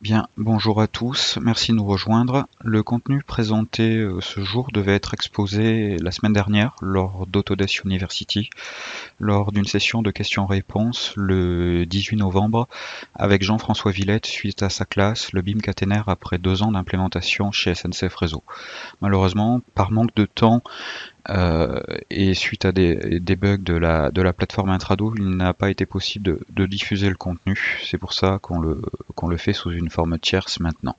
Bien, bonjour à tous, merci de nous rejoindre. Le contenu présenté ce jour devait être exposé la semaine dernière lors d'Autodesk University, lors d'une session de questions-réponses le 18 novembre avec Jean-François Villette suite à sa classe, le BIM caténaire après 2 ans d'implémentation chez SNCF Réseau. Malheureusement, par manque de temps euh, et suite à des bugs de la plateforme Intrado, il n'a pas été possible de diffuser le contenu. C'est pour ça qu'on le fait sous une forme tierce maintenant.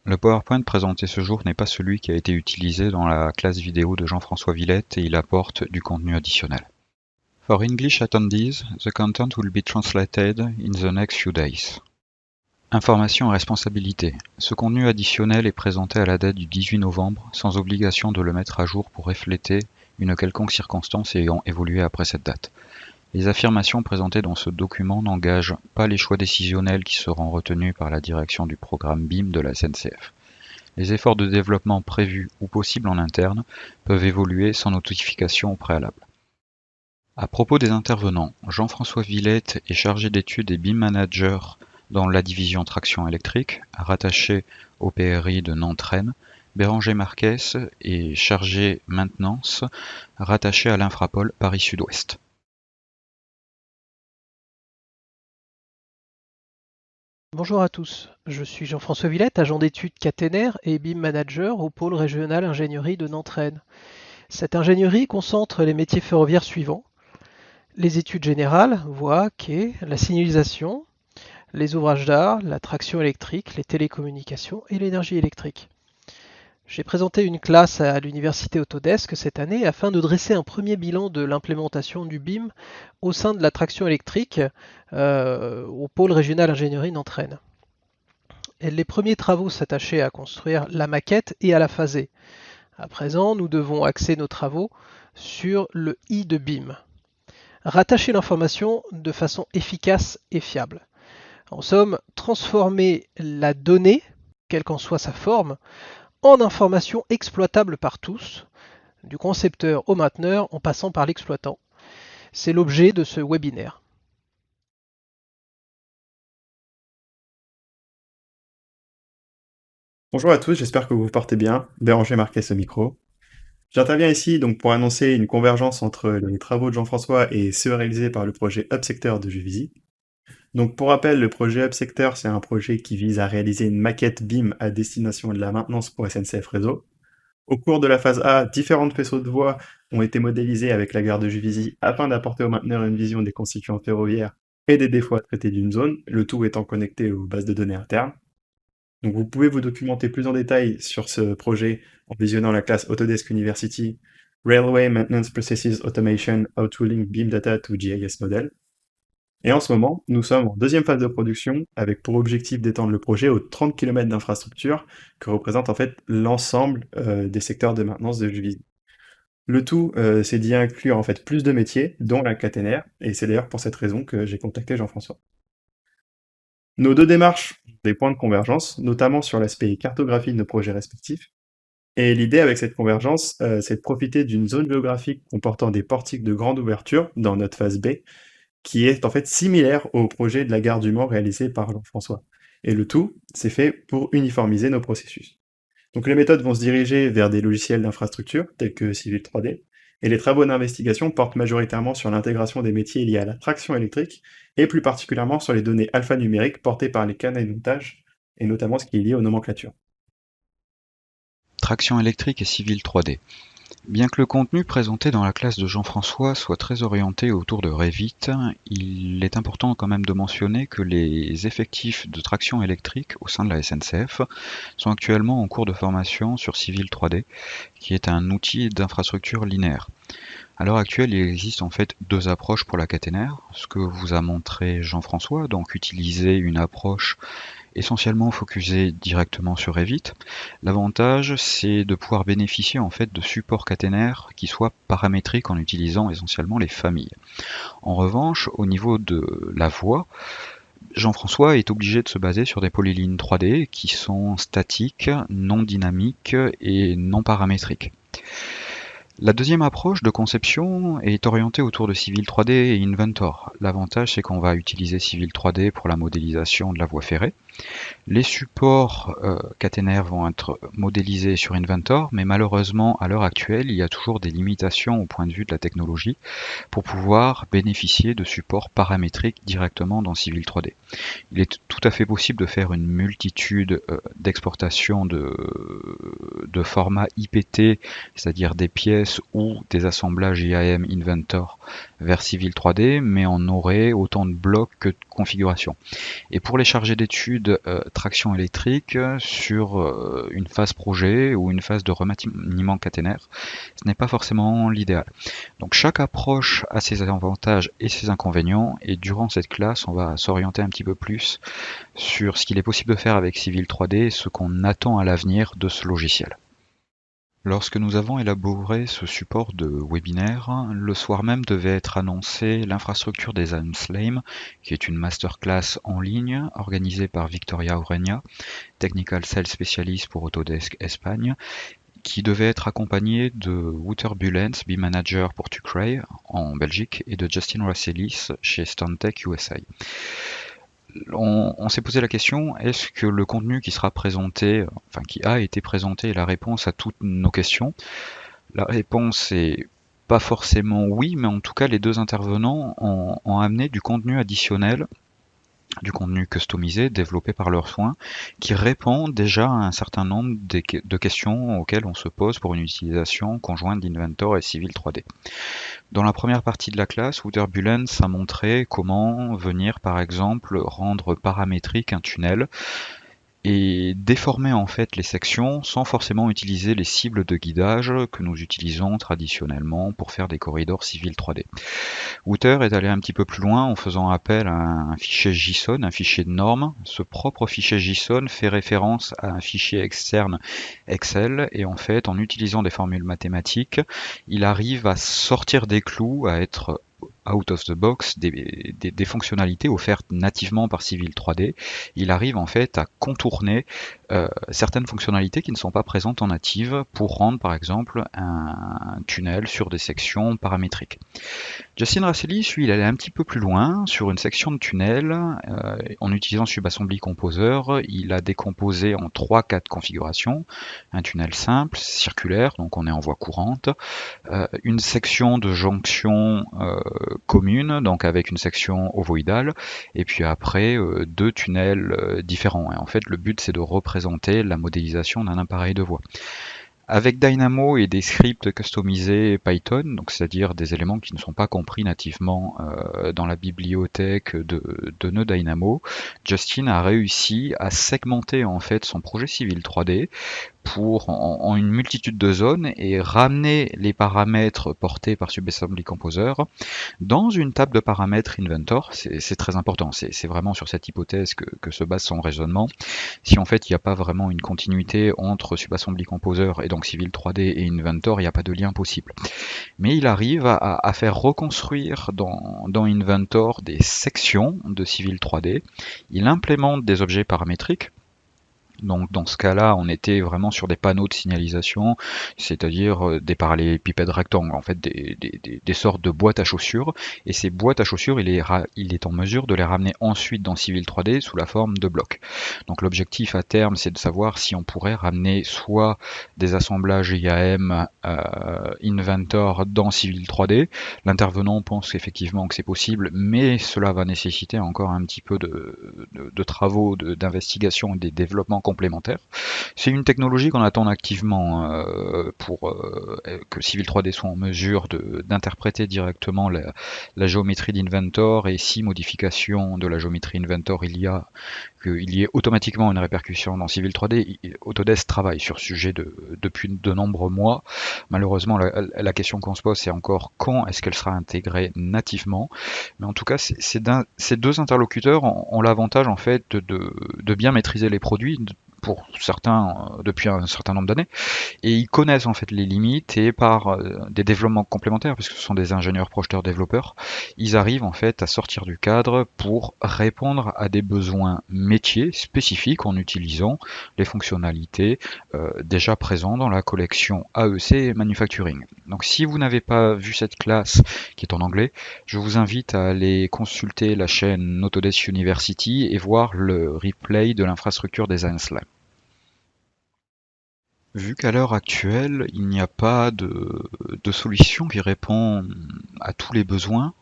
Le PowerPoint présenté ce jour n'est pas celui qui a été utilisé dans la classe vidéo de Jean-François Villette et il apporte du contenu additionnel. For English attendees, the content will be translated in the next few days. Information et responsabilité. Ce contenu additionnel est présenté à la date du 18 novembre, sans obligation de le mettre à jour pour refléter une quelconque circonstance ayant évolué après cette date. Les affirmations présentées dans ce document n'engagent pas les choix décisionnels qui seront retenus par la direction du programme BIM de la SNCF. Les efforts de développement prévus ou possibles en interne peuvent évoluer sans notification au préalable. À propos des intervenants, Jean-François Villette est chargé d'études et BIM manager dans la division traction électrique, rattaché au PRI de Nantes-Rennes. Béranger Marquès est chargé maintenance, rattaché à l'Infrapol Paris Sud-Ouest. Bonjour à tous, je suis Jean-François Villette, agent d'études caténaire et BIM manager au pôle régional ingénierie de Nantes-Rennes. Cette ingénierie concentre les métiers ferroviaires suivants: les études générales, voies, quais, la signalisation, les ouvrages d'art, la traction électrique, les télécommunications et l'énergie électrique. J'ai présenté une classe à l'université Autodesk cette année afin de dresser un premier bilan de l'implémentation du BIM au sein de la traction électrique au pôle régional ingénierie Nantes-Rennes. Les premiers travaux s'attachaient à construire la maquette et à la phaser. À présent, nous devons axer nos travaux sur le I de BIM. Rattacher l'information de façon efficace et fiable. En somme, transformer la donnée, quelle qu'en soit sa forme, en information exploitable par tous, du concepteur au mainteneur en passant par l'exploitant. C'est l'objet de ce webinaire. Bonjour à tous, j'espère que vous vous portez bien. Béranger Marquès au micro. J'interviens ici donc pour annoncer une convergence entre les travaux de Jean-François et ceux réalisés par le projet UpSector de Juvisy. Donc pour rappel, le projet UpSector, c'est un projet qui vise à réaliser une maquette BIM à destination de la maintenance pour SNCF Réseau. Au cours de la phase A, différents faisceaux de voies ont été modélisés avec la gare de Juvisy afin d'apporter au mainteneur une vision des constituants ferroviaires et des défauts à traiter d'une zone, le tout étant connecté aux bases de données internes. Donc vous pouvez vous documenter plus en détail sur ce projet en visionnant la classe Autodesk University Railway Maintenance Processes Automation How to Link BIM Data to GIS Model. Et en ce moment, nous sommes en deuxième phase de production avec pour objectif d'étendre le projet aux 30 km d'infrastructure que représente en fait l'ensemble des secteurs de maintenance de Juvisy. Le tout, c'est d'y inclure en fait plus de métiers, dont la caténaire, et c'est d'ailleurs pour cette raison que j'ai contacté Jean-François. Nos deux démarches ont des points de convergence, notamment sur l'aspect cartographie de nos projets respectifs. Et l'idée avec cette convergence, c'est de profiter d'une zone géographique comportant des portiques de grande ouverture dans notre phase B, qui est en fait similaire au projet de la gare du Mans réalisé par Jean-François. Et le tout, c'est fait pour uniformiser nos processus. Donc les méthodes vont se diriger vers des logiciels d'infrastructure, tels que Civil 3D, et les travaux d'investigation portent majoritairement sur l'intégration des métiers liés à la traction électrique, et plus particulièrement sur les données alphanumériques portées par les canaux de montage, et notamment ce qui est lié aux nomenclatures. Traction électrique et civil 3D. Bien que le contenu présenté dans la classe de Jean-François soit très orienté autour de Revit, il est important quand même de mentionner que les effectifs de traction électrique au sein de la SNCF sont actuellement en cours de formation sur Civil 3D, qui est un outil d'infrastructure linéaire. À l'heure actuelle, il existe en fait deux approches pour la caténaire, ce que vous a montré Jean-François, donc utiliser une approche essentiellement focusé directement sur Revit. L'avantage, c'est de pouvoir bénéficier en fait de supports caténaires qui soient paramétriques en utilisant essentiellement les familles. En revanche, au niveau de la voie, Jean-François est obligé de se baser sur des polylines 3D qui sont statiques, non dynamiques et non paramétriques. La deuxième approche de conception est orientée autour de Civil 3D et Inventor. L'avantage, c'est qu'on va utiliser Civil 3D pour la modélisation de la voie ferrée. Les supports caténaires vont être modélisés sur Inventor, mais malheureusement, à l'heure actuelle, il y a toujours des limitations au point de vue de la technologie pour pouvoir bénéficier de supports paramétriques directement dans Civil 3D. Il est tout à fait possible de faire une multitude d'exportations de formats IPT, c'est-à-dire des pièces ou des assemblages IAM Inventor vers Civil 3D, mais on aurait autant de blocs que de configurations. Et pour les chargés d'études traction électrique sur une phase projet ou une phase de remaniement caténaire, ce n'est pas forcément l'idéal. Donc chaque approche a ses avantages et ses inconvénients, et durant cette classe, on va s'orienter un petit peu plus sur ce qu'il est possible de faire avec Civil 3D et ce qu'on attend à l'avenir de ce logiciel. Lorsque nous avons élaboré ce support de webinaire, le soir même devait être annoncée l'infrastructure des Slame, qui est une masterclass en ligne organisée par Victoria Ureña, Technical Sales Specialist pour Autodesk Espagne, qui devait être accompagnée de Wouter Bulens, BIM Manager pour Tucray en Belgique, et de Justin Rasselis chez Stantec USA. On s'est posé la question, est-ce que le contenu qui sera présenté, enfin qui a été présenté, est la réponse à toutes nos questions? La réponse est pas forcément oui, mais en tout cas les deux intervenants ont amené du contenu additionnel, du contenu customisé, développé par leurs soins, qui répond déjà à un certain nombre de questions auxquelles on se pose pour une utilisation conjointe d'Inventor et Civil 3D. Dans la première partie de la classe, Wouter Bulens a montré comment venir par exemple rendre paramétrique un tunnel et déformer en fait les sections sans forcément utiliser les cibles de guidage que nous utilisons traditionnellement pour faire des corridors civils 3D. Wouter est allé un petit peu plus loin en faisant appel à un fichier JSON, un fichier de normes. Ce propre fichier JSON fait référence à un fichier externe Excel, et en fait en utilisant des formules mathématiques, il arrive à sortir des clous, à être out of the box des fonctionnalités offertes nativement par Civil 3D. Il arrive en fait à contourner certaines fonctionnalités qui ne sont pas présentes en native pour rendre par exemple un tunnel sur des sections paramétriques. Justin Rasselis, lui, il allait un petit peu plus loin sur une section de tunnel en utilisant SubAssembly Composer. Il a décomposé en 3-4 configurations: un tunnel simple, circulaire, donc on est en voie courante, une section de jonction commune, donc avec une section ovoïdale, et puis après deux tunnels différents. Et en fait, le but c'est de représenter la modélisation d'un appareil de voie. Avec Dynamo et des scripts customisés Python, donc c'est-à-dire des éléments qui ne sont pas compris nativement dans la bibliothèque de nœuds Dynamo, Justin a réussi à segmenter en fait son projet Civil 3D pour en une multitude de zones et ramener les paramètres portés par SubAssembly Composer dans une table de paramètres Inventor. C'est très important, c'est vraiment sur cette hypothèse que se base son raisonnement. Si en fait il n'y a pas vraiment une continuité entre SubAssembly Composer et donc Civil 3D et Inventor, il n'y a pas de lien possible. Mais il arrive à faire reconstruire dans Inventor des sections de Civil 3D. Il implémente des objets paramétriques. Donc dans ce cas-là, on était vraiment sur des panneaux de signalisation, c'est-à-dire des parallélépipèdes rectangles, en fait des sortes de boîtes à chaussures. Et ces boîtes à chaussures, il est en mesure de les ramener ensuite dans Civil 3D sous la forme de blocs. Donc l'objectif à terme, c'est de savoir si on pourrait ramener soit des assemblages IAM Inventor dans Civil 3D. L'intervenant pense effectivement que c'est possible, mais cela va nécessiter encore un petit peu de travaux, d'investigation et des développements complémentaires. C'est une technologie qu'on attend activement pour que Civil 3D soit en mesure d'interpréter directement la géométrie d'Inventor, et si modification de la géométrie Inventor il y a, qu'il y ait automatiquement une répercussion dans Civil 3D. Autodesk travaille sur ce sujet depuis de nombreux mois. Malheureusement, la question qu'on se pose, c'est encore quand est-ce qu'elle sera intégrée nativement. Mais en tout cas, ces deux interlocuteurs ont l'avantage en fait de bien maîtriser les produits, pour certains depuis un certain nombre d'années, et ils connaissent en fait les limites, et par des développements complémentaires, puisque ce sont des ingénieurs projeteurs développeurs, ils arrivent en fait à sortir du cadre pour répondre à des besoins métiers spécifiques en utilisant les fonctionnalités déjà présentes dans la collection AEC et Manufacturing. Donc si vous n'avez pas vu cette classe qui est en anglais, je vous invite à aller consulter la chaîne Autodesk University et voir le replay de l'infrastructure Design Slam. Vu qu'à l'heure actuelle, il n'y a pas de solution qui répond à tous les besoins,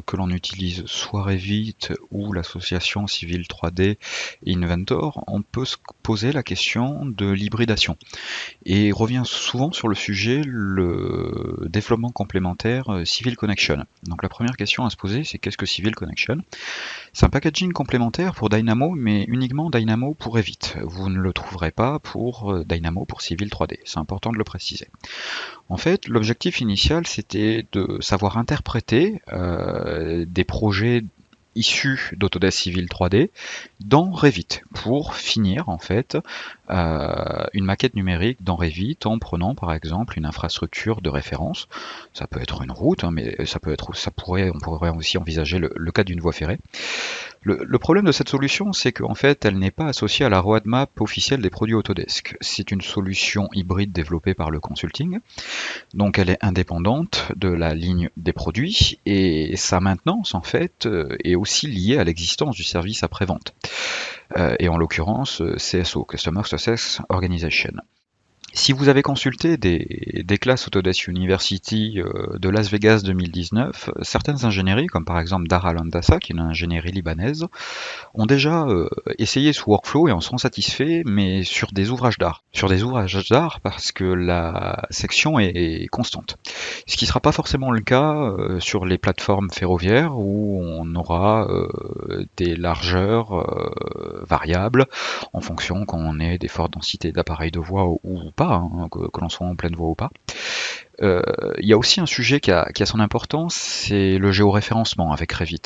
que l'on utilise soit Revit ou l'association Civil 3D et Inventor, on peut se poser la question de l'hybridation. Et revient souvent sur le sujet le développement complémentaire Civil Connection. Donc la première question à se poser, c'est qu'est-ce que Civil Connection? C'est un packaging complémentaire pour Dynamo, mais uniquement Dynamo pour Revit. Vous ne le trouverez pas pour Dynamo pour Civil 3D. C'est important de le préciser. En fait, l'objectif initial, c'était de savoir interpréter des projets issus d'Autodesk Civil 3D dans Revit pour finir en fait une maquette numérique dans Revit en prenant par exemple une infrastructure de référence. Ça peut être une route, hein, mais on pourrait aussi envisager le cas d'une voie ferrée. Le problème de cette solution, c'est qu'en fait, elle n'est pas associée à la roadmap officielle des produits Autodesk. C'est une solution hybride développée par le consulting, donc elle est indépendante de la ligne des produits, et sa maintenance, en fait, est aussi liée à l'existence du service après-vente, et en l'occurrence CSO, Customer Success Organization. Si vous avez consulté des classes Autodesk University de Las Vegas 2019, certaines ingénieries, comme par exemple Dar Al Handassa, qui est une ingénierie libanaise, ont déjà essayé ce workflow et en sont satisfaits, mais sur des ouvrages d'art. Sur des ouvrages d'art parce que la section est constante. Ce qui ne sera pas forcément le cas sur les plateformes ferroviaires où on aura des largeurs variables en fonction qu'on ait des fortes densités d'appareils de voie ou pas, hein, que l'on soit en pleine voie ou pas. Il y a aussi un sujet qui a son importance, c'est le géoréférencement avec Revit.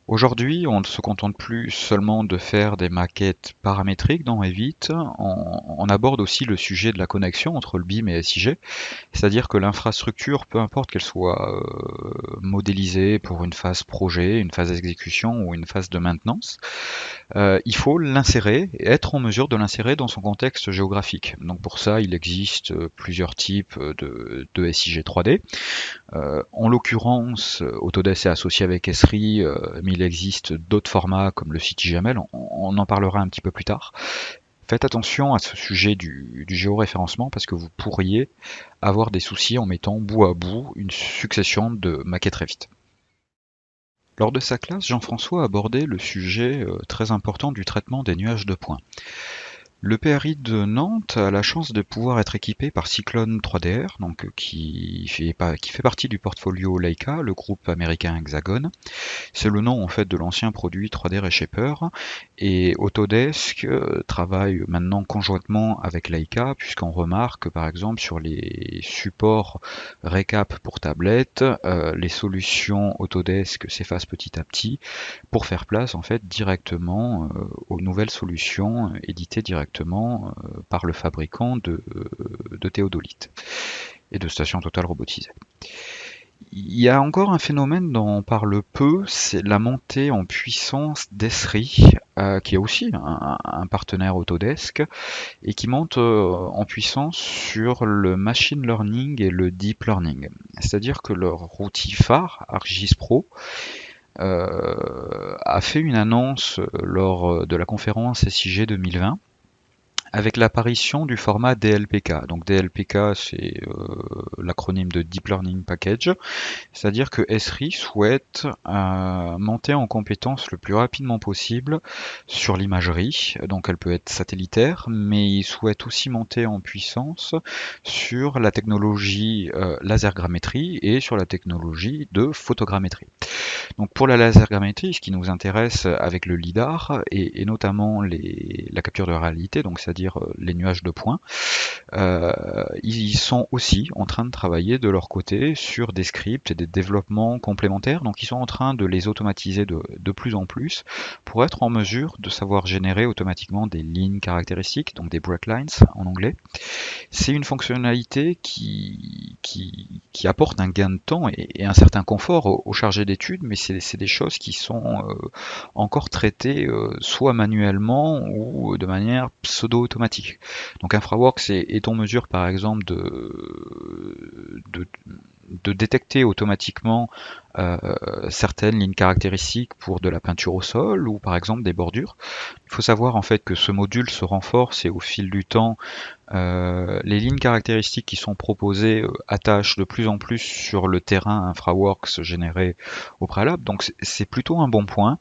Aujourd'hui, on ne se contente plus seulement de faire des maquettes paramétriques dans Revit, on aborde aussi le sujet de la connexion entre le BIM et SIG, c'est-à-dire que l'infrastructure, peu importe qu'elle soit modélisée pour une phase projet, une phase d'exécution ou une phase de maintenance, il faut l'insérer, et être en mesure de l'insérer dans son contexte géographique. Donc pour ça, il existe plusieurs types de SIG 3D. En l'occurrence, Autodesk est associé avec Esri, mais il existe d'autres formats comme le CityGML, on en parlera un petit peu plus tard. Faites attention à ce sujet du géoréférencement parce que vous pourriez avoir des soucis en mettant bout à bout une succession de maquettes Revit. Lors de sa classe, Jean-François abordait le sujet très important du traitement des nuages de points. Le PRI de Nantes a la chance de pouvoir être équipé par Cyclone 3DR, donc qui fait partie du portfolio Leica, le groupe américain Hexagon. C'est le nom en fait de l'ancien produit 3D Reshaper, et Autodesk travaille maintenant conjointement avec Leica, puisqu'on remarque par exemple sur les supports récap pour tablette, les solutions Autodesk s'effacent petit à petit pour faire place en fait directement aux nouvelles solutions éditées directement par le fabricant de théodolite et de stations totales robotisées. Il y a encore un phénomène dont on parle peu, c'est la montée en puissance d'Esri, qui est aussi un partenaire Autodesk, et qui monte en puissance sur le machine learning et le deep learning. C'est-à-dire que leur outil phare, ArcGIS Pro, a fait une annonce lors de la conférence SIG 2020, avec l'apparition du format DLPK. Donc DLPK, c'est l'acronyme de Deep Learning Package, c'est-à-dire que Esri souhaite monter en compétence le plus rapidement possible sur l'imagerie, donc elle peut être satellitaire, mais il souhaite aussi monter en puissance sur la technologie lasergrammétrie et sur la technologie de photogrammétrie. Donc pour la lasergrammétrie, ce qui nous intéresse avec le LIDAR, et notamment la capture de réalité, donc c'est-à-dire c'est-à-dire les nuages de points, ils sont aussi en train de travailler de leur côté sur des scripts et des développements complémentaires. Donc ils sont en train de les automatiser de plus en plus pour être en mesure de savoir générer automatiquement des lignes caractéristiques, donc des breaklines en anglais. C'est une fonctionnalité qui apporte un gain de temps et un certain confort aux chargés d'études, mais c'est des choses qui sont encore traitées soit manuellement ou de manière pseudo-automatique. Donc InfraWorks est en mesure par exemple de détecter automatiquement certaines lignes caractéristiques pour de la peinture au sol ou par exemple des bordures. Il faut savoir en fait que ce module se renforce et au fil du temps, les lignes caractéristiques qui sont proposées attachent de plus en plus sur le terrain InfraWorks généré au préalable, donc c'est plutôt un bon point,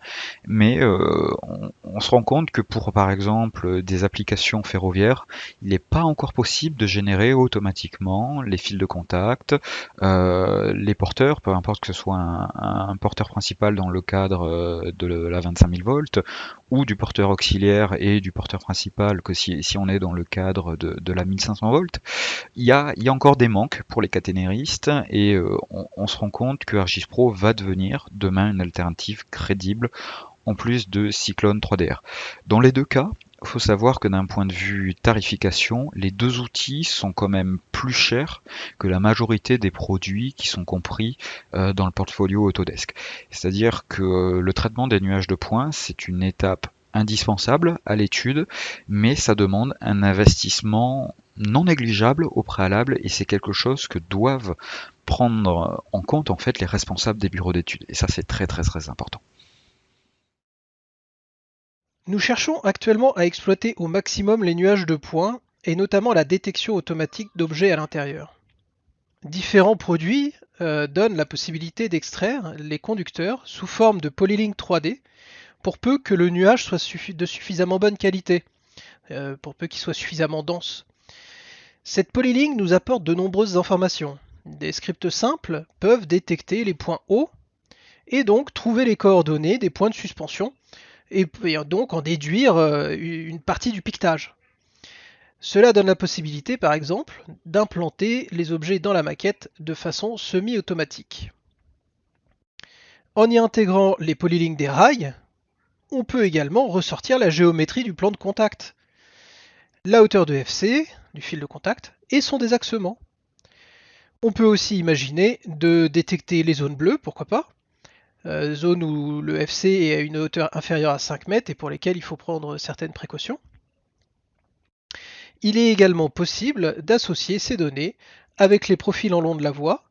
mais on se rend compte que pour par exemple des applications ferroviaires, il n'est pas encore possible de générer automatiquement les fils de contact, les porteurs, peu importe que ce soit un porteur principal dans le cadre de la 25 000 volts, ou du porteur auxiliaire et du porteur principal que si on est dans le cadre de la 1500 volts, il y a encore des manques pour les caténéristes et on se rend compte que ArcGIS Pro va devenir demain une alternative crédible en plus de Cyclone 3DR. Dans les deux cas, il faut savoir que d'un point de vue tarification, les deux outils sont quand même plus chers que la majorité des produits qui sont compris dans le portfolio Autodesk. C'est-à-dire que le traitement des nuages de points, c'est une étape indispensable à l'étude, mais ça demande un investissement non négligeable au préalable et c'est quelque chose que doivent prendre en compte en fait les responsables des bureaux d'études. Et ça c'est très très très important. Nous cherchons actuellement à exploiter au maximum les nuages de points et notamment la détection automatique d'objets à l'intérieur. Différents produits donnent la possibilité d'extraire les conducteurs sous forme de polylink 3D pour peu que le nuage soit de suffisamment bonne qualité, pour peu qu'il soit suffisamment dense. Cette polylink nous apporte de nombreuses informations. Des scripts simples peuvent détecter les points hauts et donc trouver les coordonnées des points de suspension et donc en déduire une partie du piquetage. Cela donne la possibilité, par exemple, d'implanter les objets dans la maquette de façon semi-automatique. En y intégrant les polylinks des rails, on peut également ressortir la géométrie du plan de contact, la hauteur de FC, du fil de contact, et son désaxement. On peut aussi imaginer de détecter les zones bleues, pourquoi pas, zone où le FC est à une hauteur inférieure à 5 mètres et pour lesquelles il faut prendre certaines précautions. Il est également possible d'associer ces données avec les profils en long de la voie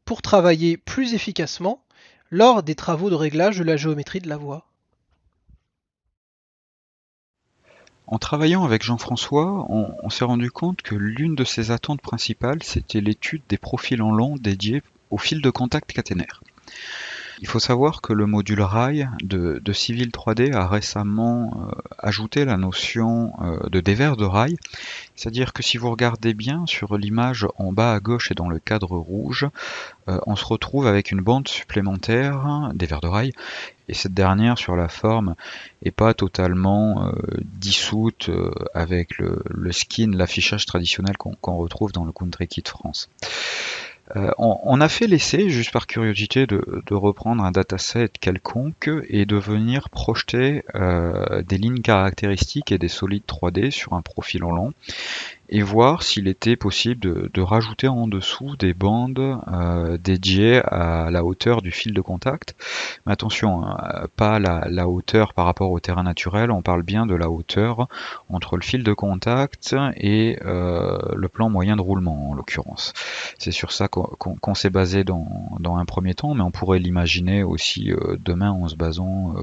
pour travailler plus efficacement lors des travaux de réglage de la géométrie de la voie. En travaillant avec Jean-François, on s'est rendu compte que l'une de ses attentes principales, c'était l'étude des profils en long dédiés aux fils de contact caténaires. Il faut savoir que le module rail de Civil 3D a récemment ajouté la notion de dévers de rail, c'est-à-dire que si vous regardez bien sur l'image en bas à gauche et dans le cadre rouge, on se retrouve avec une bande supplémentaire dévers de rail, et cette dernière sur la forme n'est pas totalement dissoute avec le skin, l'affichage traditionnel qu'on retrouve dans le Country Kit France. On a fait l'essai, juste par curiosité, de reprendre un dataset quelconque et de venir projeter des lignes caractéristiques et des solides 3D sur un profil en long et voir s'il était possible de rajouter en dessous des bandes dédiées à la hauteur du fil de contact. Mais attention, pas la hauteur par rapport au terrain naturel, on parle bien de la hauteur entre le fil de contact et le plan moyen de roulement en l'occurrence. C'est sur ça qu'on s'est basé dans un premier temps, mais on pourrait l'imaginer aussi demain en se basant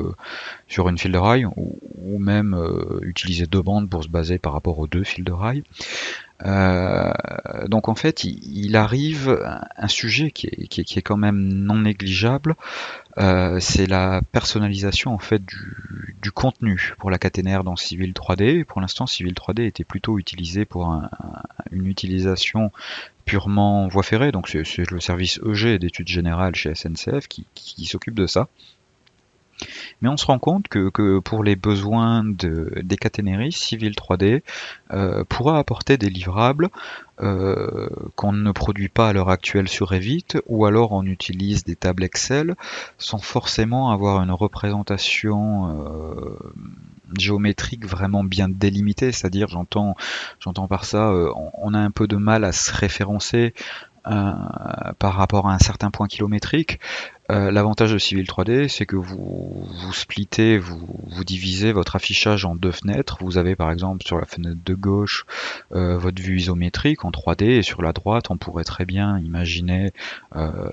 sur une file de rail ou même utiliser deux bandes pour se baser par rapport aux deux fils de rail. Donc en fait, il arrive un sujet qui est quand même non négligeable, c'est la personnalisation en fait du contenu pour la caténaire dans Civil 3D. Pour l'instant, Civil 3D était plutôt utilisé pour une utilisation purement voie ferrée, donc c'est le service EG d'études générales chez SNCF qui s'occupe de ça. Mais on se rend compte que pour les besoins des caténaires, Civil 3D pourra apporter des livrables qu'on ne produit pas à l'heure actuelle sur Revit, ou alors on utilise des tables Excel sans forcément avoir une représentation géométrique vraiment bien délimitée, c'est-à-dire j'entends par ça, on a un peu de mal à se référencer par rapport à un certain point kilométrique. L'avantage de Civil 3D, c'est que vous splittez, vous divisez votre affichage en deux fenêtres. Vous avez par exemple sur la fenêtre de gauche votre vue isométrique en 3D, et sur la droite, on pourrait très bien imaginer,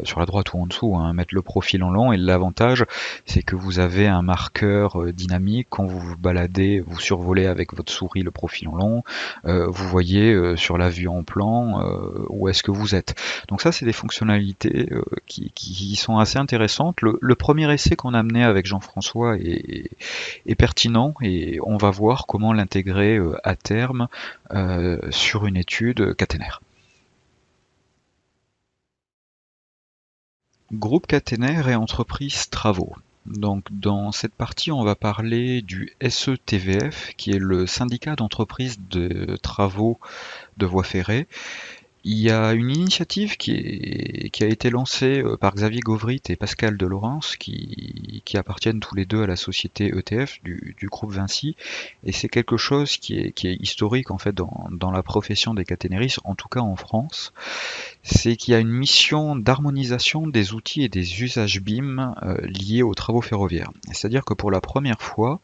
sur la droite ou en dessous, hein, mettre le profil en long. Et l'avantage, c'est que vous avez un marqueur dynamique. Quand vous vous baladez, vous survolez avec votre souris le profil en long, vous voyez sur la vue en plan où est-ce que vous êtes. Donc ça, c'est des fonctionnalités qui sont assez intéressantes. Le premier essai qu'on a mené avec Jean-François est pertinent, et on va voir comment l'intégrer à terme sur une étude caténaire. Groupe caténaire et entreprise travaux. Donc dans cette partie, on va parler du SETVF, qui est le syndicat d'entreprises de travaux de voies ferrées. Il y a une initiative qui a été lancée par Xavier Gauvrit et Pascal Delorence, qui appartiennent tous les deux à la société ETF du groupe Vinci, et c'est quelque chose qui est historique en fait dans la profession des caténaristes, en tout cas en France. C'est qu'il y a une mission d'harmonisation des outils et des usages BIM liés aux travaux ferroviaires. C'est-à-dire que pour la première fois,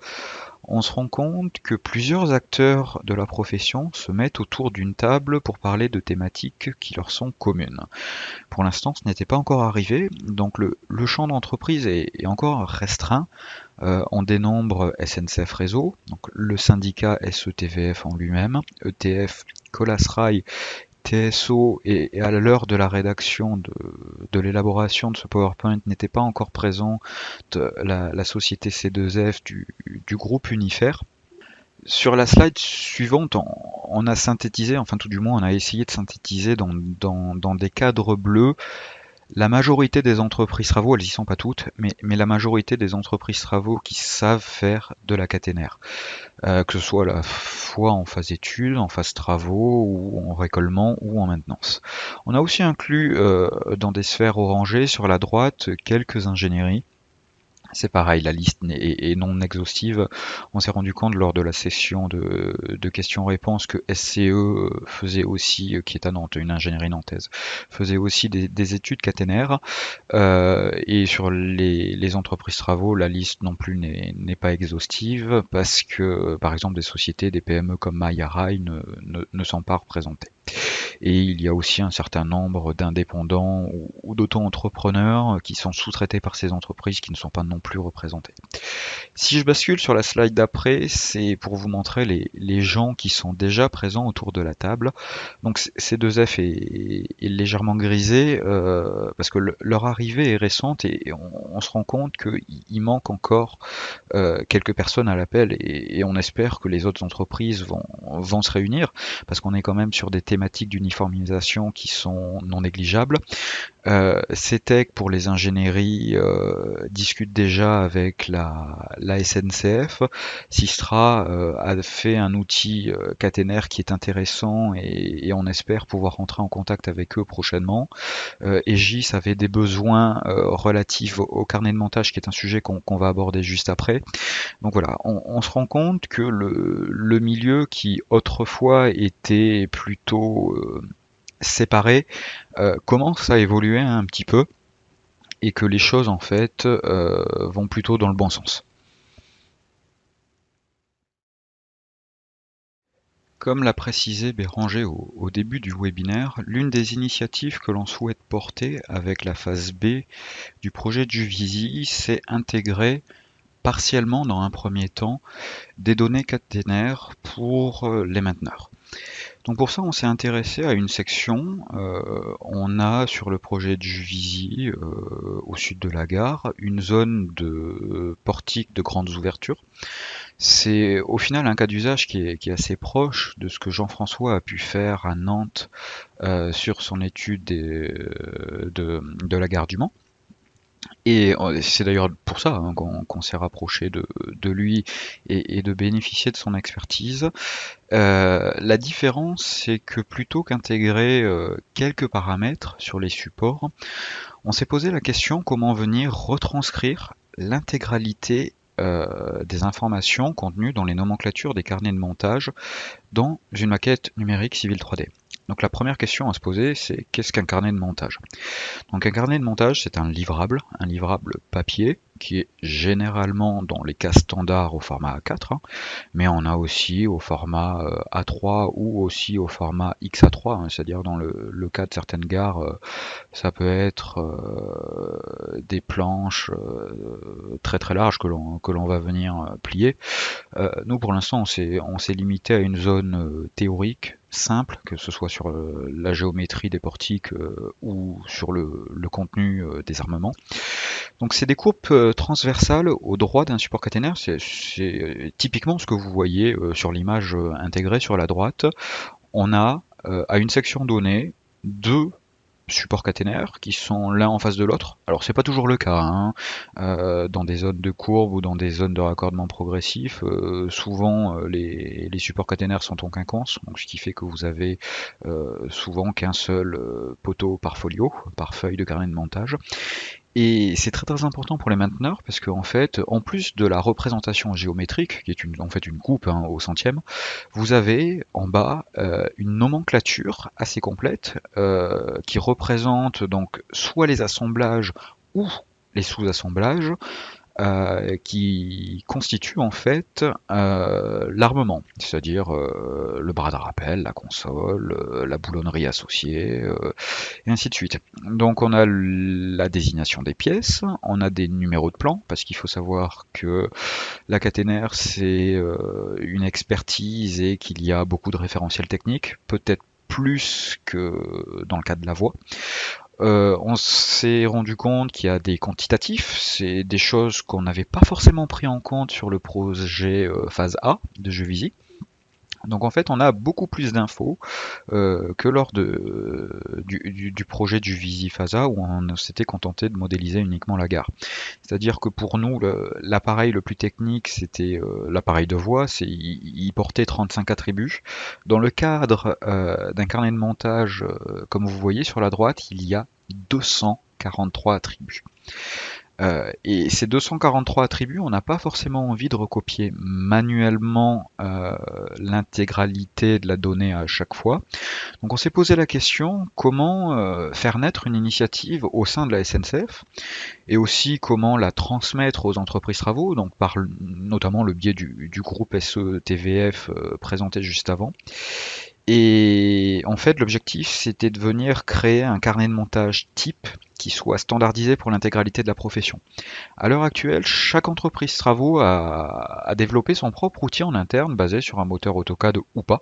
on se rend compte que plusieurs acteurs de la profession se mettent autour d'une table pour parler de thématiques qui leur sont communes. Pour l'instant, ce n'était pas encore arrivé, donc le champ d'entreprise est encore restreint. On dénombre SNCF Réseau, donc le syndicat SETVF en lui-même, ETF, Colas Rail, TSO, et à l'heure de la rédaction de l'élaboration de ce PowerPoint n'était pas encore présente la société C2F du groupe Unifer. Sur la slide suivante, on a synthétisé, enfin tout du moins on a essayé de synthétiser dans des cadres bleus la majorité des entreprises travaux. Elles y sont pas toutes, mais la majorité des entreprises travaux qui savent faire de la caténaire. Que ce soit à la fois en phase études, en phase travaux, ou en récollement, ou en maintenance. On a aussi inclus dans des sphères orangées sur la droite quelques ingénieries. C'est pareil, la liste est non exhaustive. On s'est rendu compte lors de la session de questions-réponses que SCE faisait aussi, qui est à Nantes, une ingénierie nantaise, faisait aussi des études caténaires. Et sur les entreprises travaux, la liste non plus n'est pas exhaustive, parce que, par exemple, des sociétés, des PME comme Maya Rail ne sont pas représentées. Et il y a aussi un certain nombre d'indépendants ou d'auto-entrepreneurs qui sont sous-traités par ces entreprises qui ne sont pas non plus représentés. Si je bascule sur la slide d'après, c'est pour vous montrer les gens qui sont déjà présents autour de la table. Donc C2F est légèrement grisé parce que leur arrivée est récente, et on se rend compte qu'il manque encore quelques personnes à l'appel, et on espère que les autres entreprises vont se réunir, parce qu'on est quand même sur des thématiques d'uniformisation qui sont non négligeables. CETEC pour les ingénieries discute déjà avec la SNCF. Sistra a fait un outil caténaire qui est intéressant, et on espère pouvoir rentrer en contact avec eux prochainement. Egis avait des besoins relatifs au carnet de montage, qui est un sujet qu'on va aborder juste après. Donc voilà, on se rend compte que le milieu qui autrefois était plutôt séparé commence à évoluer un petit peu, et que les choses en fait vont plutôt dans le bon sens. Comme l'a précisé Béranger au début du webinaire, l'une des initiatives que l'on souhaite porter avec la phase B du projet de Juvisy, c'est intégrer partiellement dans un premier temps des données caténaires pour les mainteneurs. Donc pour ça, on s'est intéressé à une section. On a sur le projet de Juvisy, au sud de la gare, une zone de portique de grandes ouvertures. C'est au final un cas d'usage qui est assez proche de ce que Jean-François a pu faire à Nantes sur son étude de la gare du Mans. Et c'est d'ailleurs pour ça qu'on s'est rapproché de lui et de bénéficier de son expertise. La différence, c'est que plutôt qu'intégrer quelques paramètres sur les supports, on s'est posé la question comment venir retranscrire l'intégralité des informations contenues dans les nomenclatures des carnets de montage dans une maquette numérique civile 3D. Donc la première question à se poser, c'est qu'est-ce qu'un carnet de montage? Donc un carnet de montage, c'est un livrable papier, qui est généralement dans les cas standards au format A4, mais on a aussi au format A3 ou aussi au format XA3, c'est-à-dire dans le cas de certaines gares, ça peut être des planches très très larges que l'on va venir plier. Nous pour l'instant on s'est limité à une zone théorique simple, que ce soit sur la géométrie des portiques ou sur le contenu des armements. Donc c'est des courbes transversales au droit d'un support caténaire, c'est typiquement ce que vous voyez sur l'image intégrée sur la droite. On a à une section donnée deux supports caténaires qui sont l'un en face de l'autre. Alors c'est pas toujours le cas, hein. Dans des zones de courbe ou dans des zones de raccordement progressif, souvent les supports caténaires sont en quinconce, donc ce qui fait que vous avez souvent qu'un seul poteau par folio, par feuille de carnet de montage. Et c'est très très important pour les mainteneurs parce qu'en fait, en plus de la représentation géométrique, qui est en fait une coupe au centième, vous avez en bas une nomenclature assez complète qui représente donc soit les assemblages ou les sous-assemblages qui constituent en fait l'armement, c'est-à-dire le bras de rappel, la console, la boulonnerie associée, et ainsi de suite. Donc on a la désignation des pièces, on a des numéros de plan, parce qu'il faut savoir que la caténaire c'est une expertise et qu'il y a beaucoup de référentiels techniques, peut-être plus que dans le cas de la voie. On s'est rendu compte qu'il y a des quantitatifs, c'est des choses qu'on n'avait pas forcément pris en compte sur le projet phase A de Jeuvisy. Donc en fait, on a beaucoup plus d'infos que lors du projet du Visi Phasa où on s'était contenté de modéliser uniquement la gare. C'est-à-dire que pour nous, l'appareil le plus technique, c'était l'appareil de voie, il portait 35 attributs. Dans le cadre d'un carnet de montage, comme vous voyez sur la droite, il y a 243 attributs. Et ces 243 attributs, on n'a pas forcément envie de recopier manuellement l'intégralité de la donnée à chaque fois. Donc on s'est posé la question comment faire naître une initiative au sein de la SNCF et aussi comment la transmettre aux entreprises travaux, donc par notamment le biais du groupe SE-TVF présenté juste avant. Et en fait, l'objectif, c'était de venir créer un carnet de montage type qui soit standardisé pour l'intégralité de la profession. À l'heure actuelle, chaque entreprise travaux a développé son propre outil en interne basé sur un moteur AutoCAD ou pas.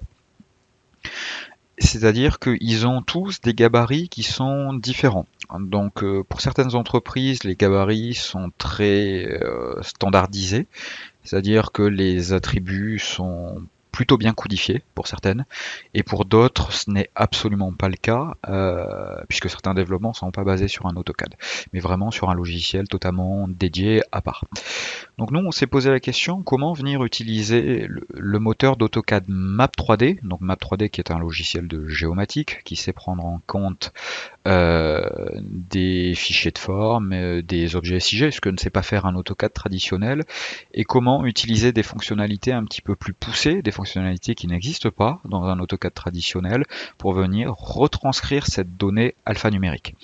C'est-à-dire qu'ils ont tous des gabarits qui sont différents. Donc pour certaines entreprises, les gabarits sont très standardisés, c'est-à-dire que les attributs sont plutôt bien codifiés pour certaines, et pour d'autres ce n'est absolument pas le cas, puisque certains développements ne sont pas basés sur un AutoCAD, mais vraiment sur un logiciel totalement dédié à part. Donc nous on s'est posé la question comment venir utiliser le moteur d'AutoCAD Map3D, donc Map3D qui est un logiciel de géomatique qui sait prendre en compte des fichiers de forme, des objets SIG, ce que ne sait pas faire un AutoCAD traditionnel, et comment utiliser des fonctionnalités un petit peu plus poussées, des fonctionnalités qui n'existent pas dans un AutoCAD traditionnel, pour venir retranscrire cette donnée alphanumérique.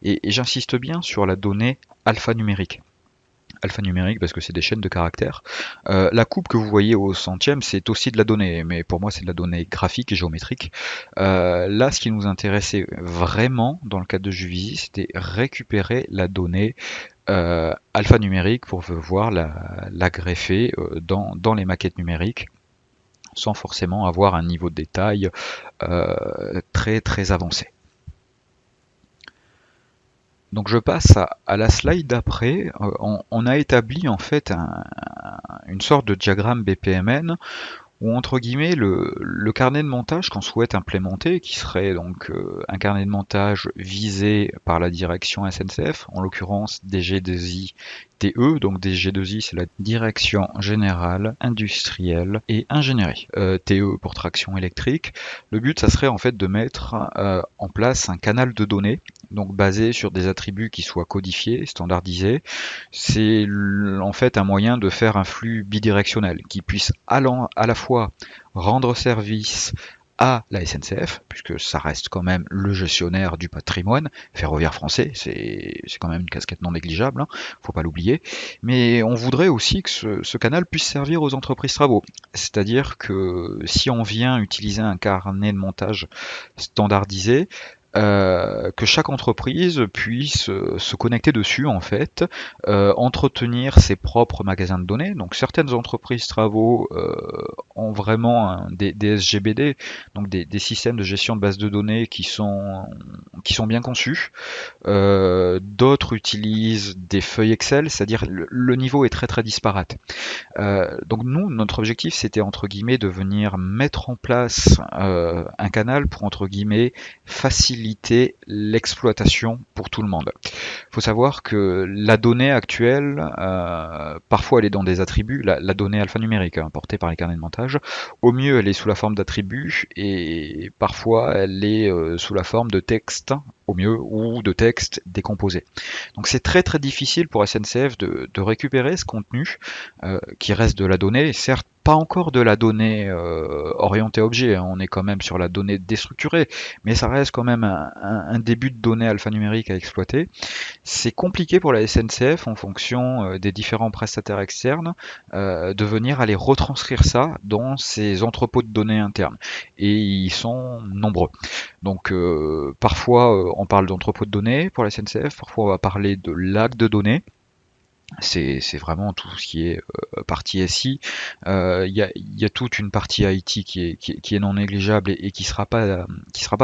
Et j'insiste bien sur la donnée alphanumérique. Alphanumérique parce que c'est des chaînes de caractères. La coupe que vous voyez au centième, c'est aussi de la donnée, mais pour moi c'est de la donnée graphique et géométrique. Là, ce qui nous intéressait vraiment dans le cadre de Jeuvisy, c'était récupérer la donnée alphanumérique pour pouvoir la greffer dans les maquettes numériques, sans forcément avoir un niveau de détail très très avancé. Donc je passe à la slide d'après. On a établi en fait une sorte de diagramme BPMN où entre guillemets le carnet de montage qu'on souhaite implémenter, qui serait donc un carnet de montage visé par la direction SNCF, en l'occurrence DG2I TE, donc DG2I c'est la Direction Générale Industrielle et Ingénierie, TE pour traction électrique. Le but ça serait en fait de mettre en place un canal de données, donc basé sur des attributs qui soient codifiés, standardisés. C'est en fait un moyen de faire un flux bidirectionnel qui puisse à la fois rendre service à la SNCF, puisque ça reste quand même le gestionnaire du patrimoine ferroviaire français, c'est quand même une casquette non négligeable, hein, faut pas l'oublier, mais on voudrait aussi que ce canal puisse servir aux entreprises travaux, c'est-à-dire que si on vient utiliser un carnet de montage standardisé, que chaque entreprise puisse se connecter dessus en fait, entretenir ses propres magasins de données. Donc certaines entreprises travaux ont vraiment des SGBD, donc des systèmes de gestion de base de données qui sont bien conçus. D'autres utilisent des feuilles Excel, c'est-à-dire le niveau est très très disparate. Donc nous, notre objectif, c'était entre guillemets de venir mettre en place un canal pour entre guillemets faciliter l'exploitation pour tout le monde. Il faut savoir que la donnée actuelle, parfois elle est dans des attributs, la donnée alphanumérique portée par les carnets de montage, au mieux elle est sous la forme d'attributs et parfois elle est sous la forme de texte au mieux, ou de texte décomposé. Donc c'est très très difficile pour SNCF de récupérer ce contenu qui reste de la donnée, certes pas encore de la donnée orientée objet, hein, on est quand même sur la donnée déstructurée, mais ça reste quand même un début de données alphanumériques à exploiter. C'est compliqué pour la SNCF en fonction des différents prestataires externes de venir aller retranscrire ça dans ces entrepôts de données internes, et ils sont nombreux. Donc parfois on parle d'entrepôt de données pour la SNCF, parfois on va parler de lac de données. C'est vraiment tout ce qui est partie SI. Il y a toute une partie IT qui est non négligeable et qui sera pas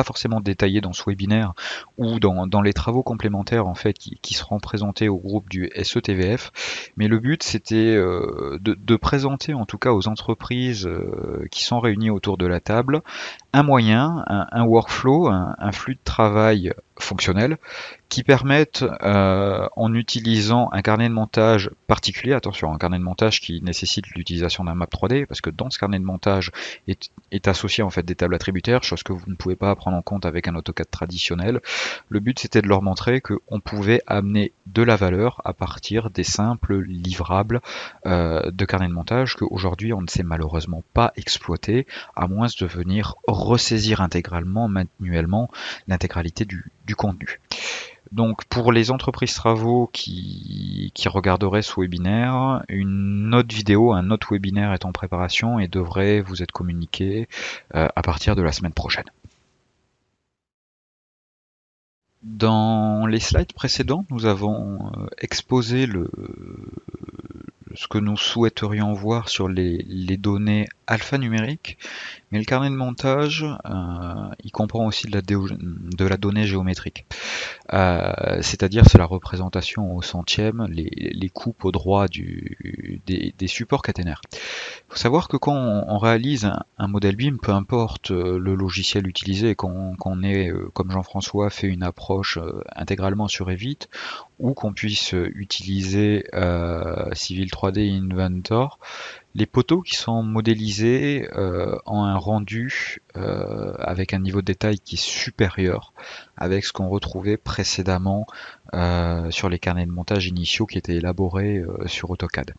forcément détaillée dans ce webinaire ou dans les travaux complémentaires en fait qui seront présentés au groupe du SETVF. Mais le but c'était de présenter en tout cas aux entreprises qui sont réunies autour de la table un moyen, un workflow, un flux de travail fonctionnel qui permettent, en utilisant un carnet de montage particulier, attention, un carnet de montage qui nécessite l'utilisation d'un map 3D, parce que dans ce carnet de montage est associé en fait des tables attributaires, chose que vous ne pouvez pas prendre en compte avec un AutoCAD traditionnel. Le but c'était de leur montrer qu'on pouvait amener de la valeur à partir des simples livrables de carnet de montage qu'aujourd'hui on ne sait malheureusement pas exploiter, à moins de venir ressaisir intégralement, manuellement, l'intégralité du contenu. Donc pour les entreprises travaux qui regarderaient ce webinaire, une autre vidéo, un autre webinaire est en préparation et devrait vous être communiqué à partir de la semaine prochaine. Dans les slides précédents, nous avons exposé ce que nous souhaiterions voir sur les données alphanumériques, mais le carnet de montage, il comprend aussi de la donnée géométrique. C'est-à-dire c'est la représentation au centième, les coupes au droit des supports caténaires. Il faut savoir que quand on réalise un modèle BIM, peu importe le logiciel utilisé, quand on est, comme Jean-François, fait une approche intégralement sur Revit, ou qu'on puisse utiliser Civil 3D Inventor, les poteaux qui sont modélisés ont un rendu avec un niveau de détail qui est supérieur avec ce qu'on retrouvait précédemment sur les carnets de montage initiaux qui étaient élaborés sur AutoCAD.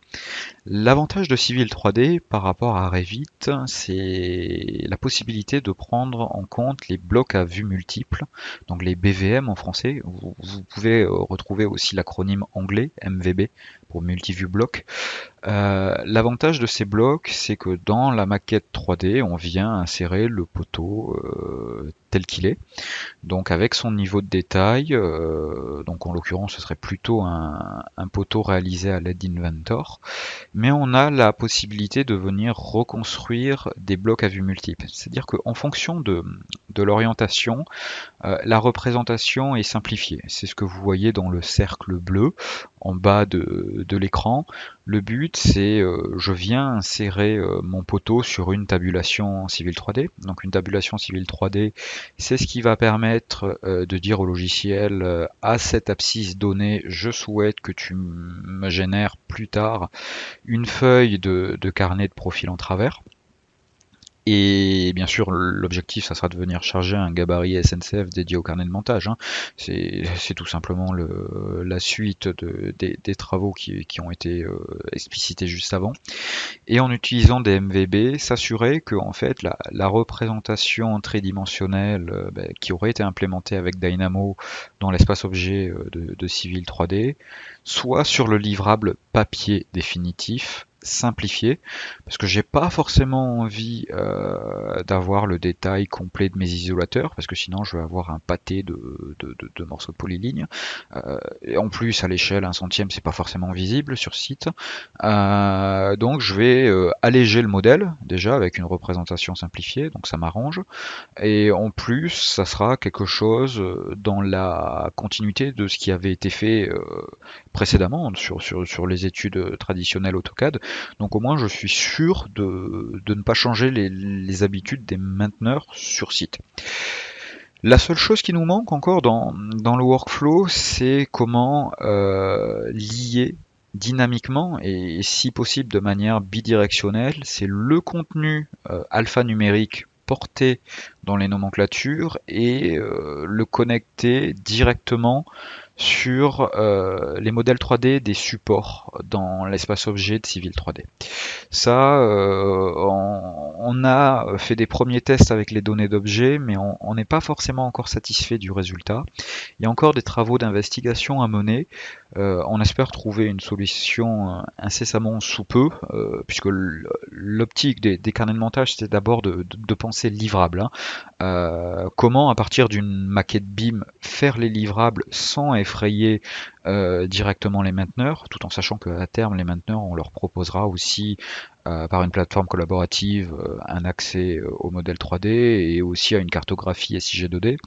L'avantage de Civil 3D par rapport à Revit, c'est la possibilité de prendre en compte les blocs à vue multiple, donc les BVM en français. Vous pouvez retrouver aussi l'acronyme anglais MVB pour Multiview Block. L'avantage de ces blocs, c'est que dans la maquette 3D, on vient insérer le poteau tel qu'il est, donc avec son niveau de détail, donc en l'occurrence ce serait plutôt un poteau réalisé à l'aide d'Inventor, mais on a la possibilité de venir reconstruire des blocs à vue multiple, c'est-à-dire qu'en fonction de l'orientation, la représentation est simplifiée. C'est ce que vous voyez dans le cercle bleu. en bas de l'écran. Le but, c'est je viens insérer mon poteau sur une tabulation Civil 3D. Donc une tabulation Civil 3D, c'est ce qui va permettre de dire au logiciel à cette abscisse donnée, je souhaite que tu me génères plus tard une feuille de carnet de profil en travers. Et bien sûr, l'objectif, ça sera de venir charger un gabarit SNCF dédié au carnet de montage, hein. C'est tout simplement la suite des travaux qui ont été explicités juste avant. Et en utilisant des MVB, s'assurer que en fait la représentation tridimensionnelle qui aurait été implémentée avec Dynamo dans l'espace objet de Civil 3D soit sur le livrable papier définitif simplifié, parce que j'ai pas forcément envie d'avoir le détail complet de mes isolateurs, parce que sinon je vais avoir un pâté de morceaux de polyligne. Et en plus à l'échelle 1/100, c'est pas forcément visible sur site. Donc je vais alléger le modèle déjà avec une représentation simplifiée, donc ça m'arrange. Et en plus, ça sera quelque chose dans la continuité de ce qui avait été fait précédemment sur les études traditionnelles AutoCAD. Donc au moins, je suis sûr de ne pas changer les habitudes des mainteneurs sur site. La seule chose qui nous manque encore dans le workflow, c'est comment lier dynamiquement et si possible de manière bidirectionnelle, c'est le contenu alphanumérique porté dans les nomenclatures et le connecter directement sur les modèles 3D des supports dans l'espace objet de Civil 3D. Ça, on a fait des premiers tests avec les données d'objets, mais on n'est pas forcément encore satisfait du résultat. Il y a encore des travaux d'investigation à mener. On espère trouver une solution incessamment sous peu, puisque l'optique des carnets de montage, c'est d'abord de penser livrable, hein. Comment, à partir d'une maquette BIM, faire les livrables sans effrayer directement les mainteneurs, tout en sachant qu'à terme, les mainteneurs, on leur proposera aussi par une plateforme collaborative un accès au modèle 3D et aussi à une cartographie SIG 2D.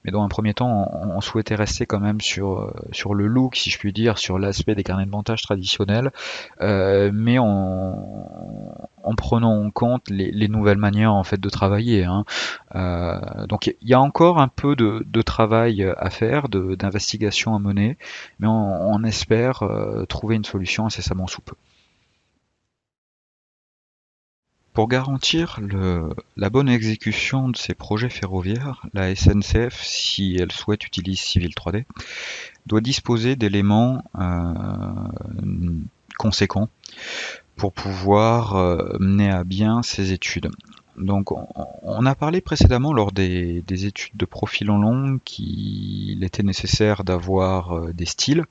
Mais dans un premier temps, on souhaitait rester quand même sur le look, si je puis dire, sur l'aspect des carnets de montage traditionnels, mais en prenant en compte les nouvelles manières en fait de travailler, hein. Donc il y a encore un peu de travail à faire, d'investigation à mener, mais on espère trouver une solution incessamment sous peu. Pour garantir la bonne exécution de ces projets ferroviaires, la SNCF, si elle souhaite utiliser Civil 3D, doit disposer d'éléments conséquents pour pouvoir mener à bien ses études. Donc on a parlé précédemment lors des études de profil en long qu'il était nécessaire d'avoir des styles,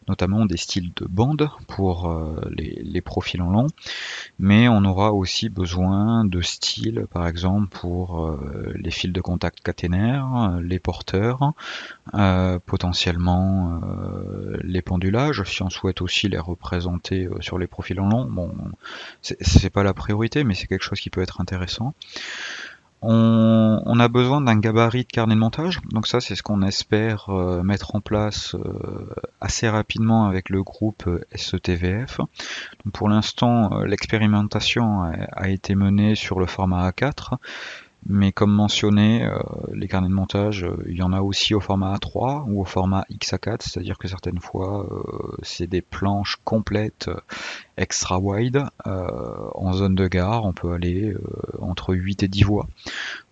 notamment des styles de bande pour les profils en long, mais on aura aussi besoin de styles, par exemple pour les fils de contact caténaires, les porteurs, potentiellement les pendulages, si on souhaite aussi les représenter sur les profils en long. Bon, c'est pas la priorité, mais c'est quelque chose qui peut être intéressant. On a besoin d'un gabarit de carnet de montage, donc ça c'est ce qu'on espère mettre en place assez rapidement avec le groupe SETVF. Donc pour l'instant, l'expérimentation a été menée sur le format A4, mais comme mentionné, les carnets de montage, il y en a aussi au format A3 ou au format XA4, c'est-à-dire que certaines fois, c'est des planches complètes extra wide. En zone de gare, on peut aller entre 8 et 10 voies.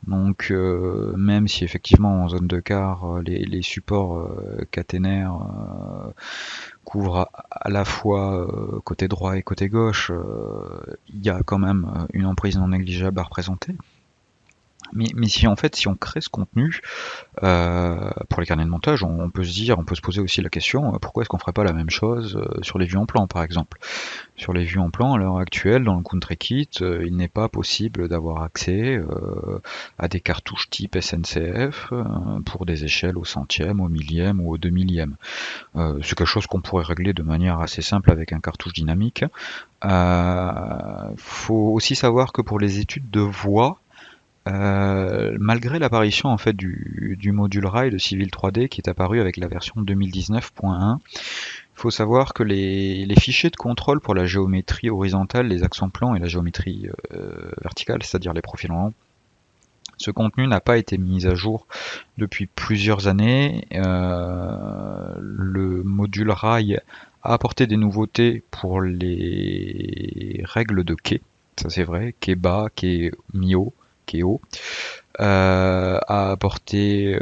Donc même si effectivement en zone de gare, les supports caténaires couvrent à la fois côté droit et côté gauche, il y a quand même une emprise non négligeable à représenter. Mais si en fait, si on crée ce contenu pour les carnets de montage, on peut se poser aussi la question pourquoi est-ce qu'on ferait pas la même chose sur les vues en plan, par exemple. Sur les vues en plan, à l'heure actuelle, dans le Country Kit, il n'est pas possible d'avoir accès à des cartouches type SNCF pour des échelles au centième, au millième ou au 2 millième. C'est quelque chose qu'on pourrait régler de manière assez simple avec un cartouche dynamique. Faut aussi savoir que pour les études de voix, Malgré l'apparition en fait du module rail de Civil 3D qui est apparu avec la version 2019.1, il faut savoir que les fichiers de contrôle pour la géométrie horizontale, les accents plans et la géométrie verticale, c'est-à-dire les profils en rond, ce contenu n'a pas été mis à jour depuis plusieurs années. Le module rail a apporté des nouveautés pour les règles de quai, ça c'est vrai, quai bas, quai mi-haut, quai haut. A apporté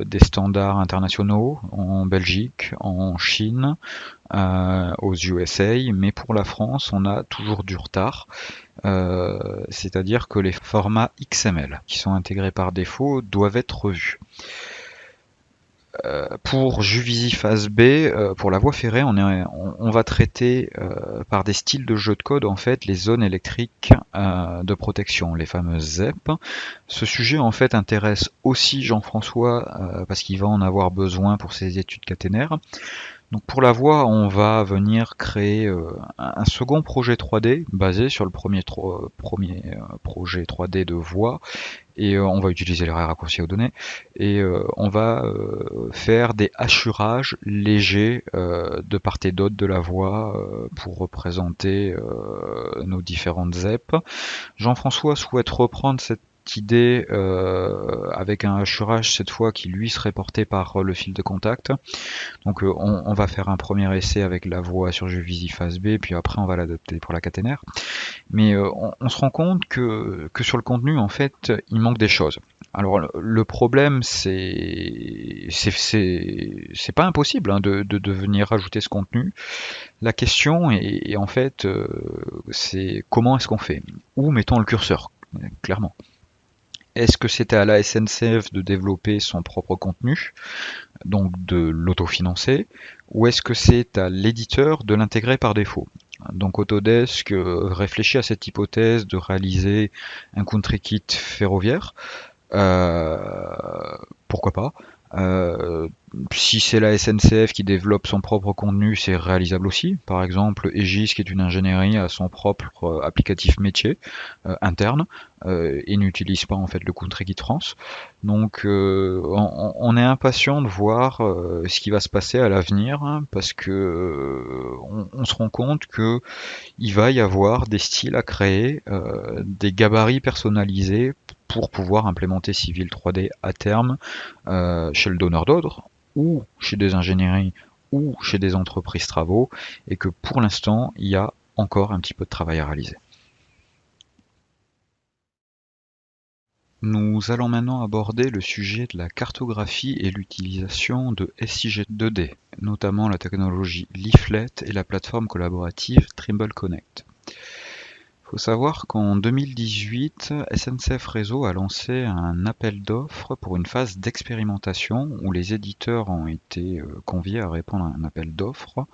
des standards internationaux en Belgique, en Chine, aux USA, mais pour la France, on a toujours du retard. C'est-à-dire que les formats XML qui sont intégrés par défaut doivent être revus. Pour Juvisy Phase B, pour la voie ferrée, on va traiter par des styles de jeu de code en fait les zones électriques de protection, les fameuses ZEP. Ce sujet en fait intéresse aussi Jean-François parce qu'il va en avoir besoin pour ses études caténaires. Donc pour la voie, on va venir créer un second projet 3D basé sur le premier projet 3D de voie, et on va utiliser les raccourcis aux données, et on va faire des hachurages légers de part et d'autre de la voie pour représenter nos différentes ZEP. Jean-François souhaite reprendre cette idée avec un hachurage cette fois qui lui serait porté par le fil de contact. Donc on va faire un premier essai avec la voie sur Juvisy Phase B, puis après on va l'adapter pour la caténaire. Mais on se rend compte que sur le contenu, en fait, il manque des choses. Alors le problème, c'est pas impossible hein, de venir rajouter ce contenu. La question est en fait, c'est comment est-ce qu'on fait? Où mettons le curseur, clairement. Est-ce que c'était à la SNCF de développer son propre contenu, donc de l'autofinancer, ou est-ce que c'est à l'éditeur de l'intégrer par défaut? Donc Autodesk réfléchit à cette hypothèse de réaliser un country kit ferroviaire. Pourquoi pas? Si c'est la SNCF qui développe son propre contenu, c'est réalisable aussi. Par exemple, Aegis, qui est une ingénierie, a son propre applicatif métier interne et n'utilise pas en fait le Country Kit France. Donc, on est impatient de voir ce qui va se passer à l'avenir, hein, parce que on se rend compte que il va y avoir des styles à créer, des gabarits personnalisés pour pouvoir implémenter Civil 3D à terme chez le donneur d'ordre, ou chez des ingénieries, ou chez des entreprises travaux, et que pour l'instant, il y a encore un petit peu de travail à réaliser. Nous allons maintenant aborder le sujet de la cartographie et l'utilisation de SIG 2D, notamment la technologie Leaflet et la plateforme collaborative Trimble Connect. Il faut savoir qu'en 2018, SNCF Réseau a lancé un appel d'offres pour une phase d'expérimentation où les éditeurs ont été conviés à répondre à un appel d'offres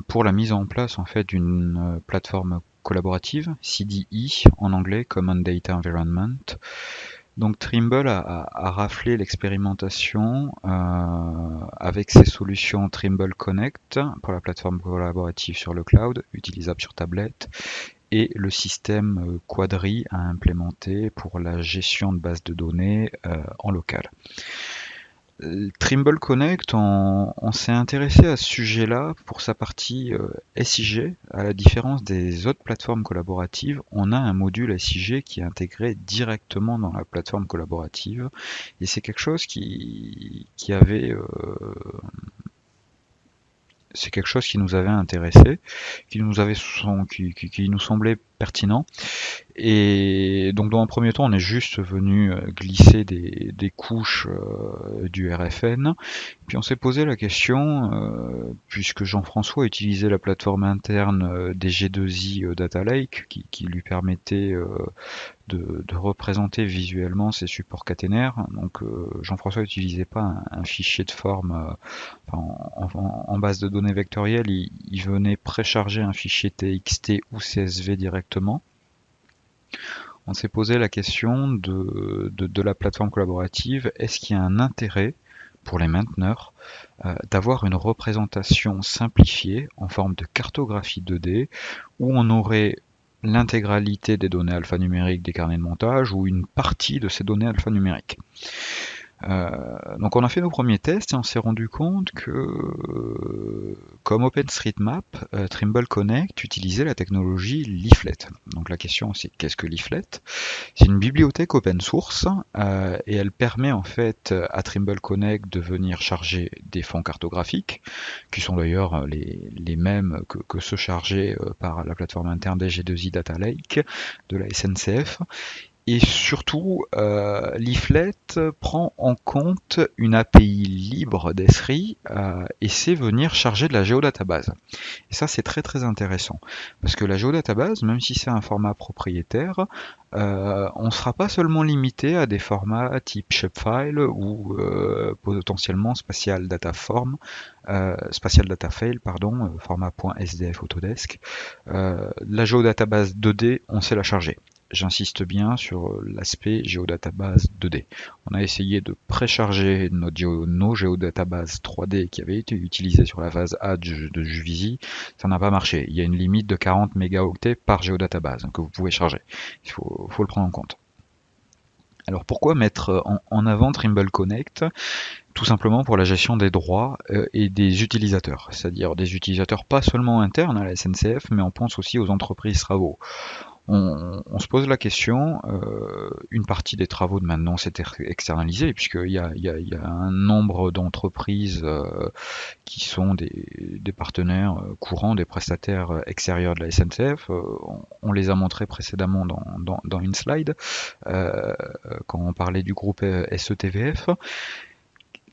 pour la mise en place en fait d'une plateforme collaborative, CDE en anglais, Common Data Environment. Donc Trimble a raflé l'expérimentation avec ses solutions Trimble Connect pour la plateforme collaborative sur le cloud, utilisable sur tablette, et le système Quadri à implémenter pour la gestion de bases de données en local. Trimble Connect, on s'est intéressé à ce sujet-là pour sa partie SIG. À la différence des autres plateformes collaboratives, on a un module SIG qui est intégré directement dans la plateforme collaborative, et c'est quelque chose qui nous avait intéressé, qui nous semblait pertinent. Et donc dans un premier temps, on est juste venu glisser des couches du RFN. Puis on s'est posé la question, puisque Jean-François utilisait la plateforme interne des G2I Data Lake, qui lui permettait de représenter visuellement ses supports caténaires. Donc Jean-François n'utilisait pas un fichier de forme en base de données vectorielle, il venait précharger un fichier TXT ou CSV directement. On s'est posé la question de la plateforme collaborative, est-ce qu'il y a un intérêt pour les mainteneurs d'avoir une représentation simplifiée en forme de cartographie 2D où on aurait l'intégralité des données alphanumériques des carnets de montage ou une partie de ces données alphanumériques. Donc on a fait nos premiers tests et on s'est rendu compte que, comme OpenStreetMap, Trimble Connect utilisait la technologie Leaflet. Donc la question c'est qu'est-ce que Leaflet? C'est une bibliothèque open source et elle permet en fait à Trimble Connect de venir charger des fonds cartographiques, qui sont d'ailleurs les mêmes que ceux chargés par la plateforme interne des G2I Data Lake de la SNCF. Et surtout, Leaflet prend en compte une API libre d'Esri et sait venir charger de la géodatabase. Et ça, c'est très très intéressant. Parce que la géodatabase, même si c'est un format propriétaire, on ne sera pas seulement limité à des formats type shapefile ou potentiellement spatial data file, format .sdf Autodesk. La géodatabase 2D, on sait la charger. J'insiste bien sur l'aspect géodatabase 2D. On a essayé de précharger nos géodatabases 3D qui avaient été utilisées sur la phase A de Juvisy. Ça n'a pas marché. Il y a une limite de 40 mégaoctets par géodatabase que vous pouvez charger. Il faut le prendre en compte. Alors pourquoi mettre en avant Trimble Connect? Tout simplement pour la gestion des droits et des utilisateurs, c'est-à-dire des utilisateurs pas seulement internes à la SNCF, mais on pense aussi aux entreprises travaux. On se pose la question, une partie des travaux de maintenance est externalisée, puisqu'il y a un nombre d'entreprises qui sont des partenaires courants, des prestataires extérieurs de la SNCF. On les a montrés précédemment dans une slide, quand on parlait du groupe SETVF.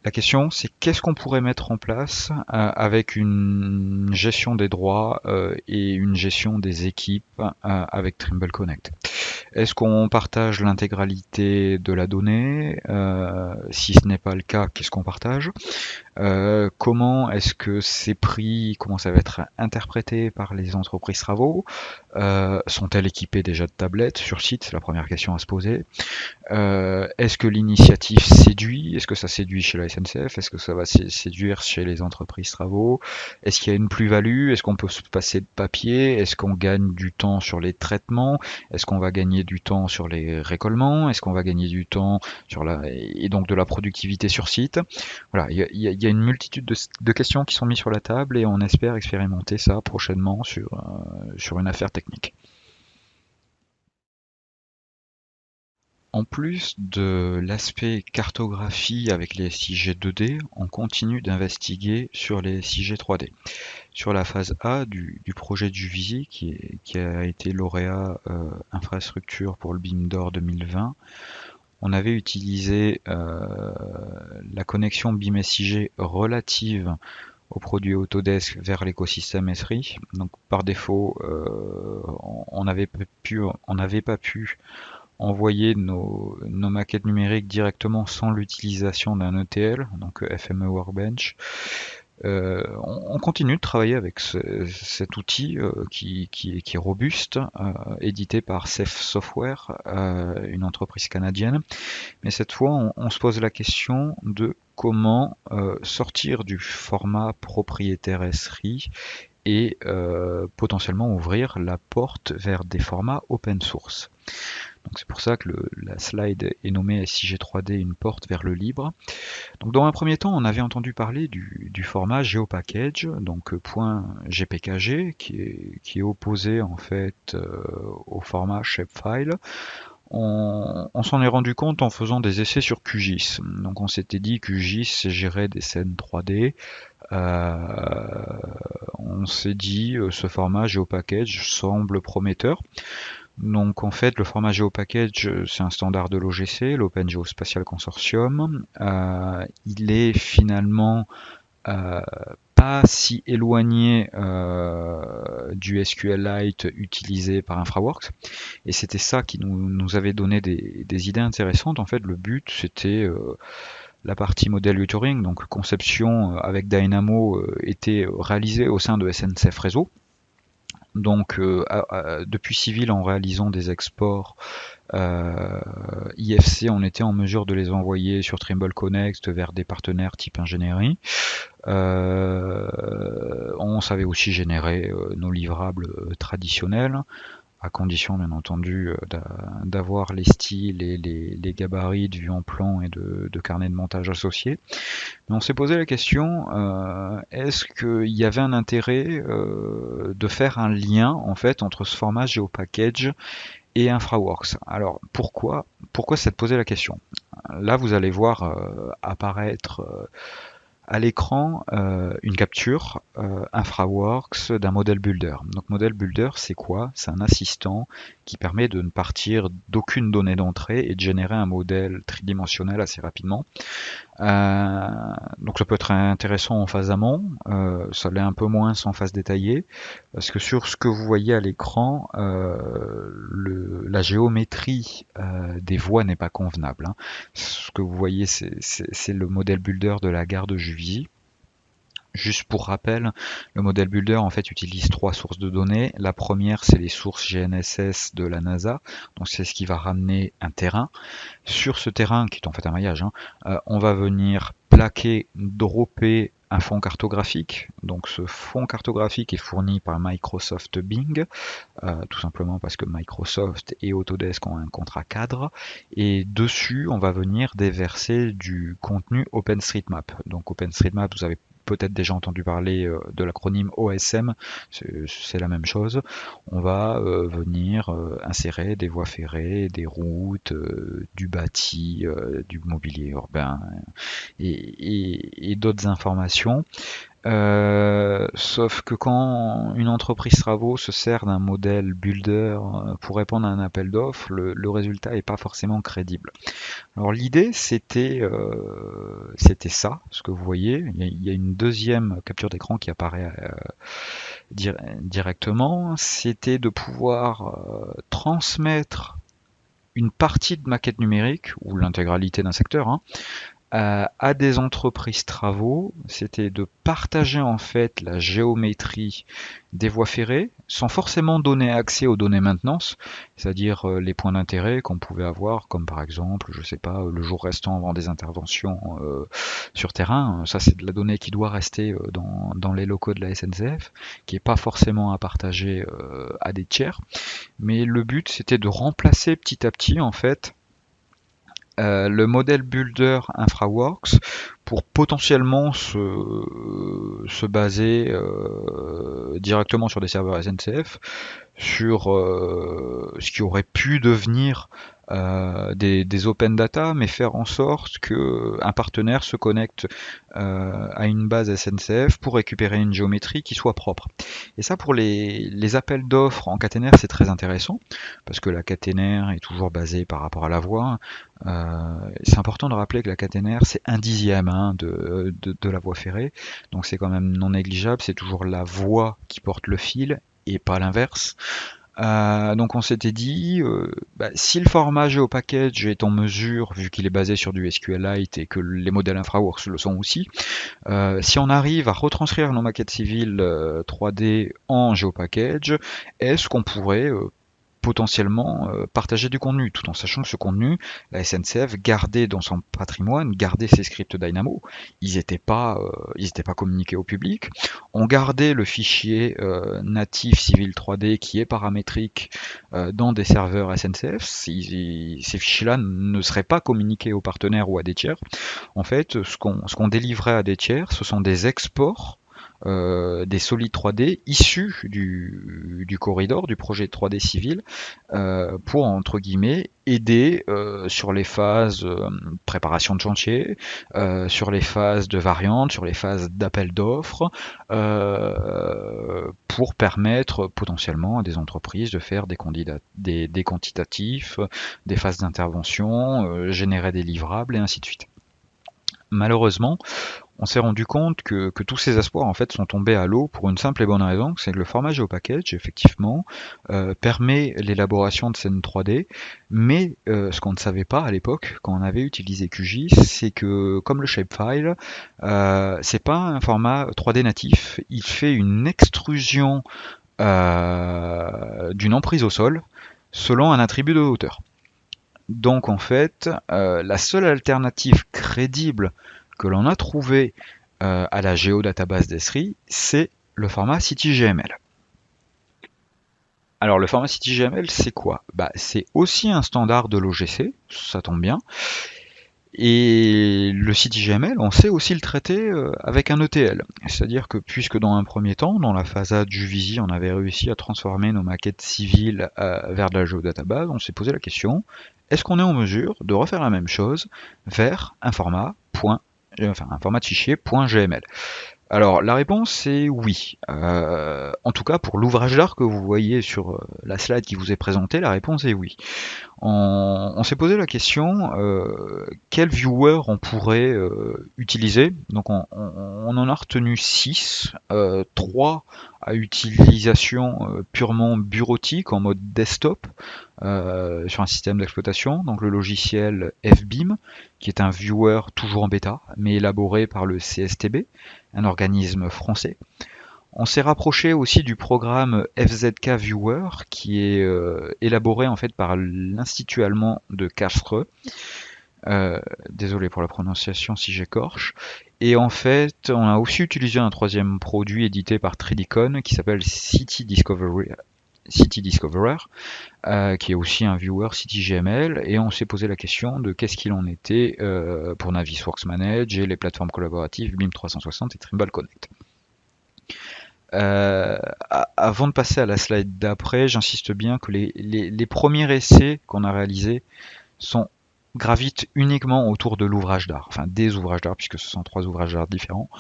La question, c'est qu'est-ce qu'on pourrait mettre en place avec une gestion des droits et une gestion des équipes avec Trimble Connect. Est-ce qu'on partage l'intégralité de la donnée? Si ce n'est pas le cas, qu'est-ce qu'on partage? Comment est-ce que ces prix, comment ça va être interprété par les entreprises travaux? Sont-elles équipées déjà de tablettes sur site? C'est la première question à se poser. Est-ce que l'initiative séduit? Est-ce que ça séduit chez la SNCF? Est-ce que ça va séduire chez les entreprises travaux? Est-ce qu'il y a une plus-value? Est-ce qu'on peut se passer de papier? Est-ce qu'on gagne du temps sur les traitements? Est-ce qu'on va gagner du temps sur les récollements? Est-ce qu'on va gagner du temps et donc de la productivité sur site? Voilà, il y a une multitude de questions qui sont mises sur la table et on espère expérimenter ça prochainement sur une affaire technique. En plus de l'aspect cartographie avec les SIG 2D, on continue d'investiguer sur les SIG 3D. Sur la phase A du projet de Juvisy, qui a été lauréat infrastructure pour le BIM d'Or 2020, on avait utilisé la connexion BIM SIG relative au produit Autodesk vers l'écosystème Esri. Donc par défaut, on n'avait pas pu envoyer nos maquettes numériques directement sans l'utilisation d'un ETL, donc FME Workbench. On continue de travailler avec cet outil qui est robuste, édité par Ceph Software, une entreprise canadienne. Mais cette fois, on se pose la question de comment sortir du format propriétaire Esri et potentiellement ouvrir la porte vers des formats open source. Donc c'est pour ça que la slide est nommée SIG3D, une porte vers le libre. Donc dans un premier temps, on avait entendu parler du format GeoPackage, donc .gpkg, qui est opposé en fait au format Shapefile. On s'en est rendu compte en faisant des essais sur QGIS. Donc on s'était dit que QGIS gérait des scènes 3D. On s'est dit ce format GeoPackage semble prometteur. Donc en fait le format GeoPackage c'est un standard de l'OGC, l'Open Geospatial Consortium. Il est finalement pas si éloigné du SQLite utilisé par InfraWorks, et c'était ça qui nous avait donné des idées intéressantes. En fait le but c'était la partie modèle Turing, donc conception avec Dynamo, était réalisée au sein de SNCF Réseau. Donc depuis Civil, en réalisant des exports IFC, on était en mesure de les envoyer sur Trimble Connect vers des partenaires type ingénierie. On savait aussi générer nos livrables traditionnels. à condition bien entendu d'avoir les styles et les gabarits de vue en plan et de carnet de montage associés. Mais on s'est posé la question, est-ce qu'il y avait un intérêt de faire un lien en fait entre ce format GeoPackage et InfraWorks? Alors pourquoi s'être posé la question? Là vous allez voir apparaître à l'écran une capture InfraWorks d'un model builder. Donc model builder, c'est quoi? C'est un assistant qui permet de ne partir d'aucune donnée d'entrée et de générer un modèle tridimensionnel assez rapidement. Donc ça peut être intéressant en phase amont, ça l'est un peu moins en phase détaillée, parce que sur ce que vous voyez à l'écran, la géométrie des voies n'est pas convenable, hein. Ce que vous voyez, c'est le modèle builder de la gare de Juvisy. Juste pour rappel, le modèle builder en fait utilise 3 sources de données. La première, c'est les sources GNSS de la NASA, donc c'est ce qui va ramener un terrain. Sur ce terrain, qui est en fait un maillage, hein, on va venir plaquer, dropper un fond cartographique. Donc ce fond cartographique est fourni par Microsoft Bing, tout simplement parce que Microsoft et Autodesk ont un contrat cadre. Et dessus, on va venir déverser du contenu OpenStreetMap. Donc OpenStreetMap, vous avez peut-être déjà entendu parler de l'acronyme OSM, c'est la même chose. On va venir insérer des voies ferrées, des routes, du bâti, du mobilier urbain et d'autres informations. Sauf que quand une entreprise travaux se sert d'un modèle builder pour répondre à un appel d'offres, le résultat est pas forcément crédible. Alors l'idée c'était ça, ce que vous voyez. Il y a une deuxième capture d'écran qui apparaît directement. C'était de pouvoir transmettre une partie de maquette numérique ou l'intégralité d'un secteur, hein, à des entreprises travaux. C'était de partager en fait la géométrie des voies ferrées sans forcément donner accès aux données maintenance, c'est-à-dire les points d'intérêt qu'on pouvait avoir, comme par exemple, je sais pas, le jour restant avant des interventions sur terrain. Ça, c'est de la donnée qui doit rester dans les locaux de la SNCF, qui est pas forcément à partager à des tiers. Mais le but, c'était de remplacer petit à petit en fait le modèle builder InfraWorks pour potentiellement se baser directement sur des serveurs SNCF, sur ce qui aurait pu devenir des open data, mais faire en sorte que un partenaire se connecte à une base SNCF pour récupérer une géométrie qui soit propre. Et ça, pour les appels d'offres en caténaire, c'est très intéressant, parce que la caténaire est toujours basée par rapport à la voie. C'est important de rappeler que la caténaire, c'est 1/10 hein, de la voie ferrée, donc c'est quand même non négligeable, c'est toujours la voie qui porte le fil, et pas l'inverse. Donc on s'était dit, si le format GeoPackage est en mesure, vu qu'il est basé sur du SQLite et que les modèles InfraWorks le sont aussi, si on arrive à retranscrire nos maquettes civiles 3D en GeoPackage, est-ce qu'on pourrait potentiellement partager du contenu, tout en sachant que ce contenu, la SNCF gardait dans son patrimoine, gardait ses scripts Dynamo, ils n'étaient pas communiqués au public. On gardait le fichier natif Civil 3D qui est paramétrique dans des serveurs SNCF. Ces fichiers-là ne seraient pas communiqués aux partenaires ou à des tiers. En fait, ce qu'on délivrait à des tiers, ce sont des exports des solides 3D issus du corridor, du projet 3D civil, pour entre guillemets aider sur les phases préparation de chantier, sur les phases de variantes, sur les phases d'appel d'offres, pour permettre potentiellement à des entreprises de faire des quantitatifs, des phases d'intervention, générer des livrables et ainsi de suite. Malheureusement, on s'est rendu compte que tous ces espoirs en fait sont tombés à l'eau pour une simple et bonne raison, c'est que le format GeoPackage effectivement permet l'élaboration de scènes 3D, mais ce qu'on ne savait pas à l'époque quand on avait utilisé QGIS, c'est que comme le shapefile, c'est pas un format 3D natif, il fait une extrusion d'une emprise au sol selon un attribut de hauteur. Donc en fait, la seule alternative crédible que l'on a trouvé à la géodatabase d'Esri, c'est le format CityGML. Alors le format CityGML, c'est quoi? C'est aussi un standard de l'OGC, ça tombe bien. Et le CityGML, on sait aussi le traiter avec un ETL. C'est-à-dire que puisque dans un premier temps, dans la phase A du Juvisy, on avait réussi à transformer nos maquettes civiles vers de la géodatabase, on s'est posé la question, est-ce qu'on est en mesure de refaire la même chose vers un format un format de fichier .gml? Alors la réponse est oui. En tout cas pour l'ouvrage d'art que vous voyez sur la slide qui vous est présentée, la réponse est oui. On s'est posé la question quel viewer on pourrait utiliser. Donc on en a retenu 6, 3 à utilisation purement bureautique en mode desktop sur un système d'exploitation, donc le logiciel FBeam, qui est un viewer toujours en bêta, mais élaboré par le CSTB, un organisme français. On s'est rapproché aussi du programme FZK Viewer, qui est élaboré en fait par l'Institut allemand de Karlsruhe. Désolé pour la prononciation si j'écorche. Et en fait, on a aussi utilisé un troisième produit édité par Tridicon qui s'appelle City Discoverer, qui est aussi un viewer CityGML, et on s'est posé la question de qu'est-ce qu'il en était pour Navisworks Manage et les plateformes collaboratives BIM 360 et Trimble Connect. Avant de passer à la slide d'après, j'insiste bien que les premiers essais qu'on a réalisés gravitent uniquement autour de l'ouvrage d'art, enfin des ouvrages d'art, puisque ce sont 3 ouvrages d'art différents.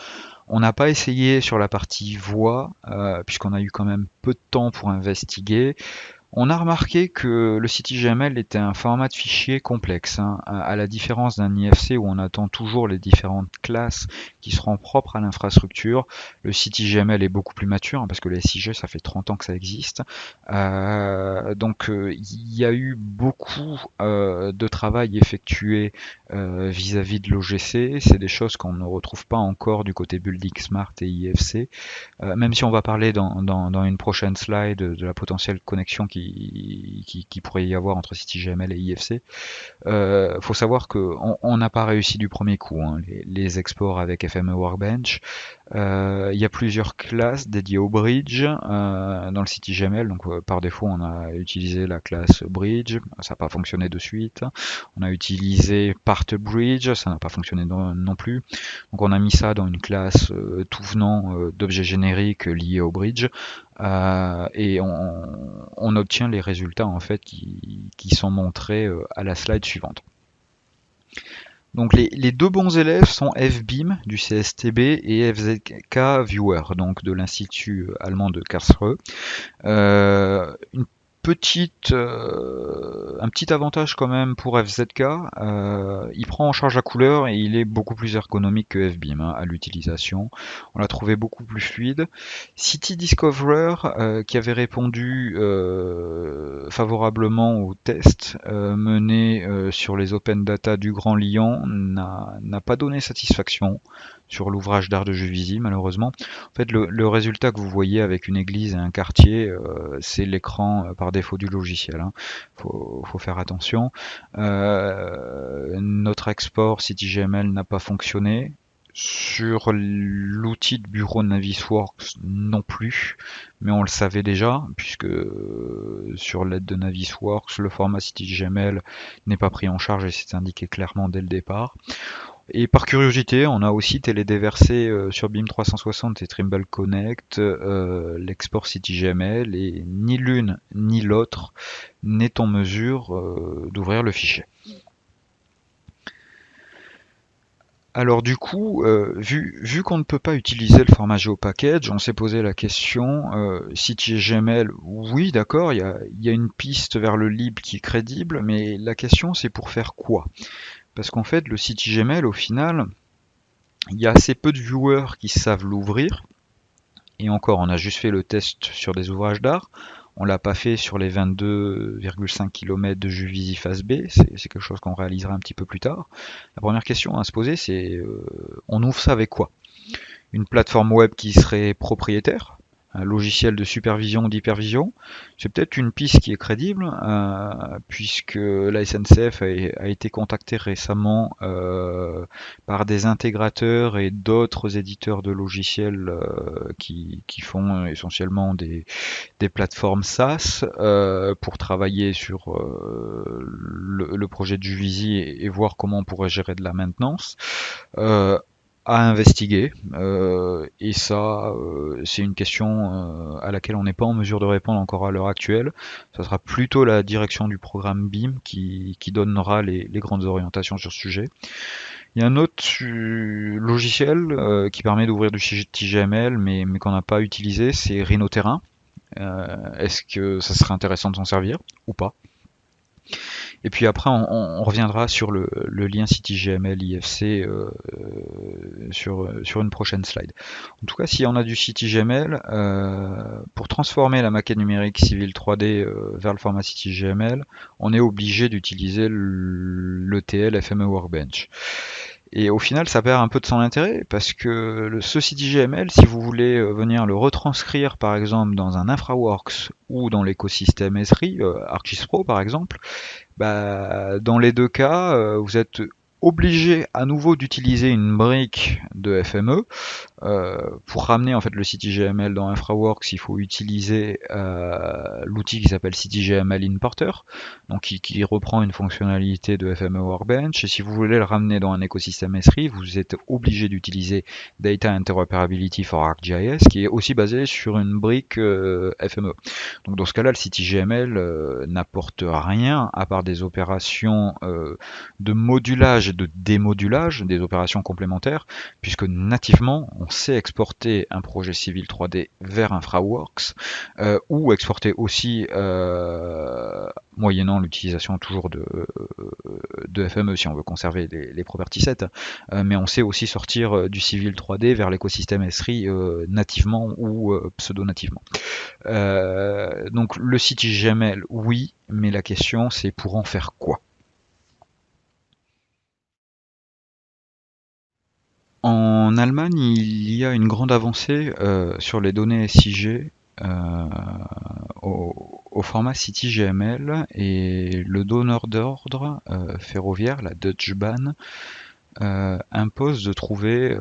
On n'a pas essayé sur la partie voix, puisqu'on a eu quand même peu de temps pour investiguer. On a remarqué que le CityGML était un format de fichier complexe, hein, à la différence d'un IFC où on attend toujours les différentes classes qui seront propres à l'infrastructure. Le CityGML est beaucoup plus mature, hein, parce que le SIG, ça fait 30 ans que ça existe. Donc il y a eu beaucoup de travail effectué vis-à-vis de l'OGC. C'est des choses qu'on ne retrouve pas encore du côté Building Smart et IFC. Même si on va parler dans une prochaine slide de la potentielle connexion qui pourrait y avoir entre CityGML et IFC, faut savoir qu'on n'a pas réussi du premier coup, hein, les exports avec FME Workbench. Il y a plusieurs classes dédiées au bridge dans le CityGML, donc par défaut on a utilisé la classe bridge, ça n'a pas fonctionné de suite. On a utilisé part bridge, ça n'a pas fonctionné non plus. Donc on a mis ça dans une classe tout venant d'objets génériques liés au bridge. Et on obtient les résultats en fait qui sont montrés à la slide suivante. Donc les 2 bons élèves sont FBeam du CSTB et FZK Viewer, donc de l'Institut allemand de Karlsruhe. Un petit avantage quand même pour FZK, il prend en charge la couleur et il est beaucoup plus ergonomique que FBeam à l'utilisation. On l'a trouvé beaucoup plus fluide. City Discoverer, qui avait répondu favorablement aux tests menés sur les open data du Grand Lyon, n'a pas donné satisfaction sur l'ouvrage d'art de Juvisy, malheureusement. En fait, le résultat que vous voyez avec une église et un quartier, c'est l'écran par défaut du logiciel. Hein. Faut faire attention. Notre export CityGML n'a pas fonctionné. Sur l'outil de bureau de Navisworks non plus, mais on le savait déjà, puisque sur l'aide de Navisworks, le format CityGML n'est pas pris en charge et c'est indiqué clairement dès le départ. Et par curiosité, on a aussi télédéversé sur BIM 360 et Trimble Connect l'export CityGML et ni l'une ni l'autre n'est en mesure d'ouvrir le fichier. Alors du coup, vu qu'on ne peut pas utiliser le format GeoPackage, on s'est posé la question, CityGML, oui d'accord, il y a une piste vers le lib qui est crédible, mais la question c'est pour faire quoi? Parce qu'en fait, le CityGML, au final, il y a assez peu de viewers qui savent l'ouvrir. Et encore, on a juste fait le test sur des ouvrages d'art. On l'a pas fait sur les 22,5 km de Juvisy phase B. C'est quelque chose qu'on réalisera un petit peu plus tard. La première question à se poser, c'est on ouvre ça avec quoi? Une plateforme web qui serait propriétaire, un logiciel de supervision ou d'hypervision. C'est peut-être une piste qui est crédible, puisque la SNCF a été contactée récemment par des intégrateurs et d'autres éditeurs de logiciels qui font essentiellement des plateformes SaaS pour travailler sur le projet de Juvisy et voir comment on pourrait gérer de la maintenance. À investiguer. Et ça, c'est une question à laquelle on n'est pas en mesure de répondre encore à l'heure actuelle. Ça sera plutôt la direction du programme BIM qui donnera les grandes orientations sur ce sujet. Il y a un autre logiciel qui permet d'ouvrir du CityGML, mais qu'on n'a pas utilisé, c'est Rhinoterrain. Est-ce que ça serait intéressant de s'en servir ou pas? Et puis après, on reviendra sur le lien CityGML IFC sur une prochaine slide. En tout cas, si on a du CityGML, pour transformer la maquette numérique Civil 3D vers le format CityGML, on est obligé d'utiliser l'ETL FME Workbench. Et au final, ça perd un peu de son intérêt parce que ce CityGML, si vous voulez venir le retranscrire par exemple dans un InfraWorks ou dans l'écosystème Esri, ArcGIS-Pro par exemple, dans les deux cas, vous êtes obligé à nouveau d'utiliser une brique de FME. Pour ramener en fait le CityGML dans InfraWorks, il faut utiliser l'outil qui s'appelle CityGML Importer, donc qui reprend une fonctionnalité de FME Workbench. Et si vous voulez le ramener dans un écosystème Esri, vous êtes obligé d'utiliser Data Interoperability for ArcGIS, qui est aussi basé sur une brique FME. Donc dans ce cas-là, le CityGML n'apporte rien à part des opérations de modulage et de démodulage, des opérations complémentaires, puisque nativement, on sait exporter un projet civil 3D vers InfraWorks, ou exporter aussi, moyennant l'utilisation toujours de FME si on veut conserver les property sets, mais on sait aussi sortir du civil 3D vers l'écosystème Esri nativement ou pseudo-nativement. Donc le CityGML, oui, mais la question c'est pour en faire quoi? En Allemagne, il y a une grande avancée sur les données SIG au format CityGML, et le donneur d'ordre ferroviaire, la Deutsche Bahn, impose de trouver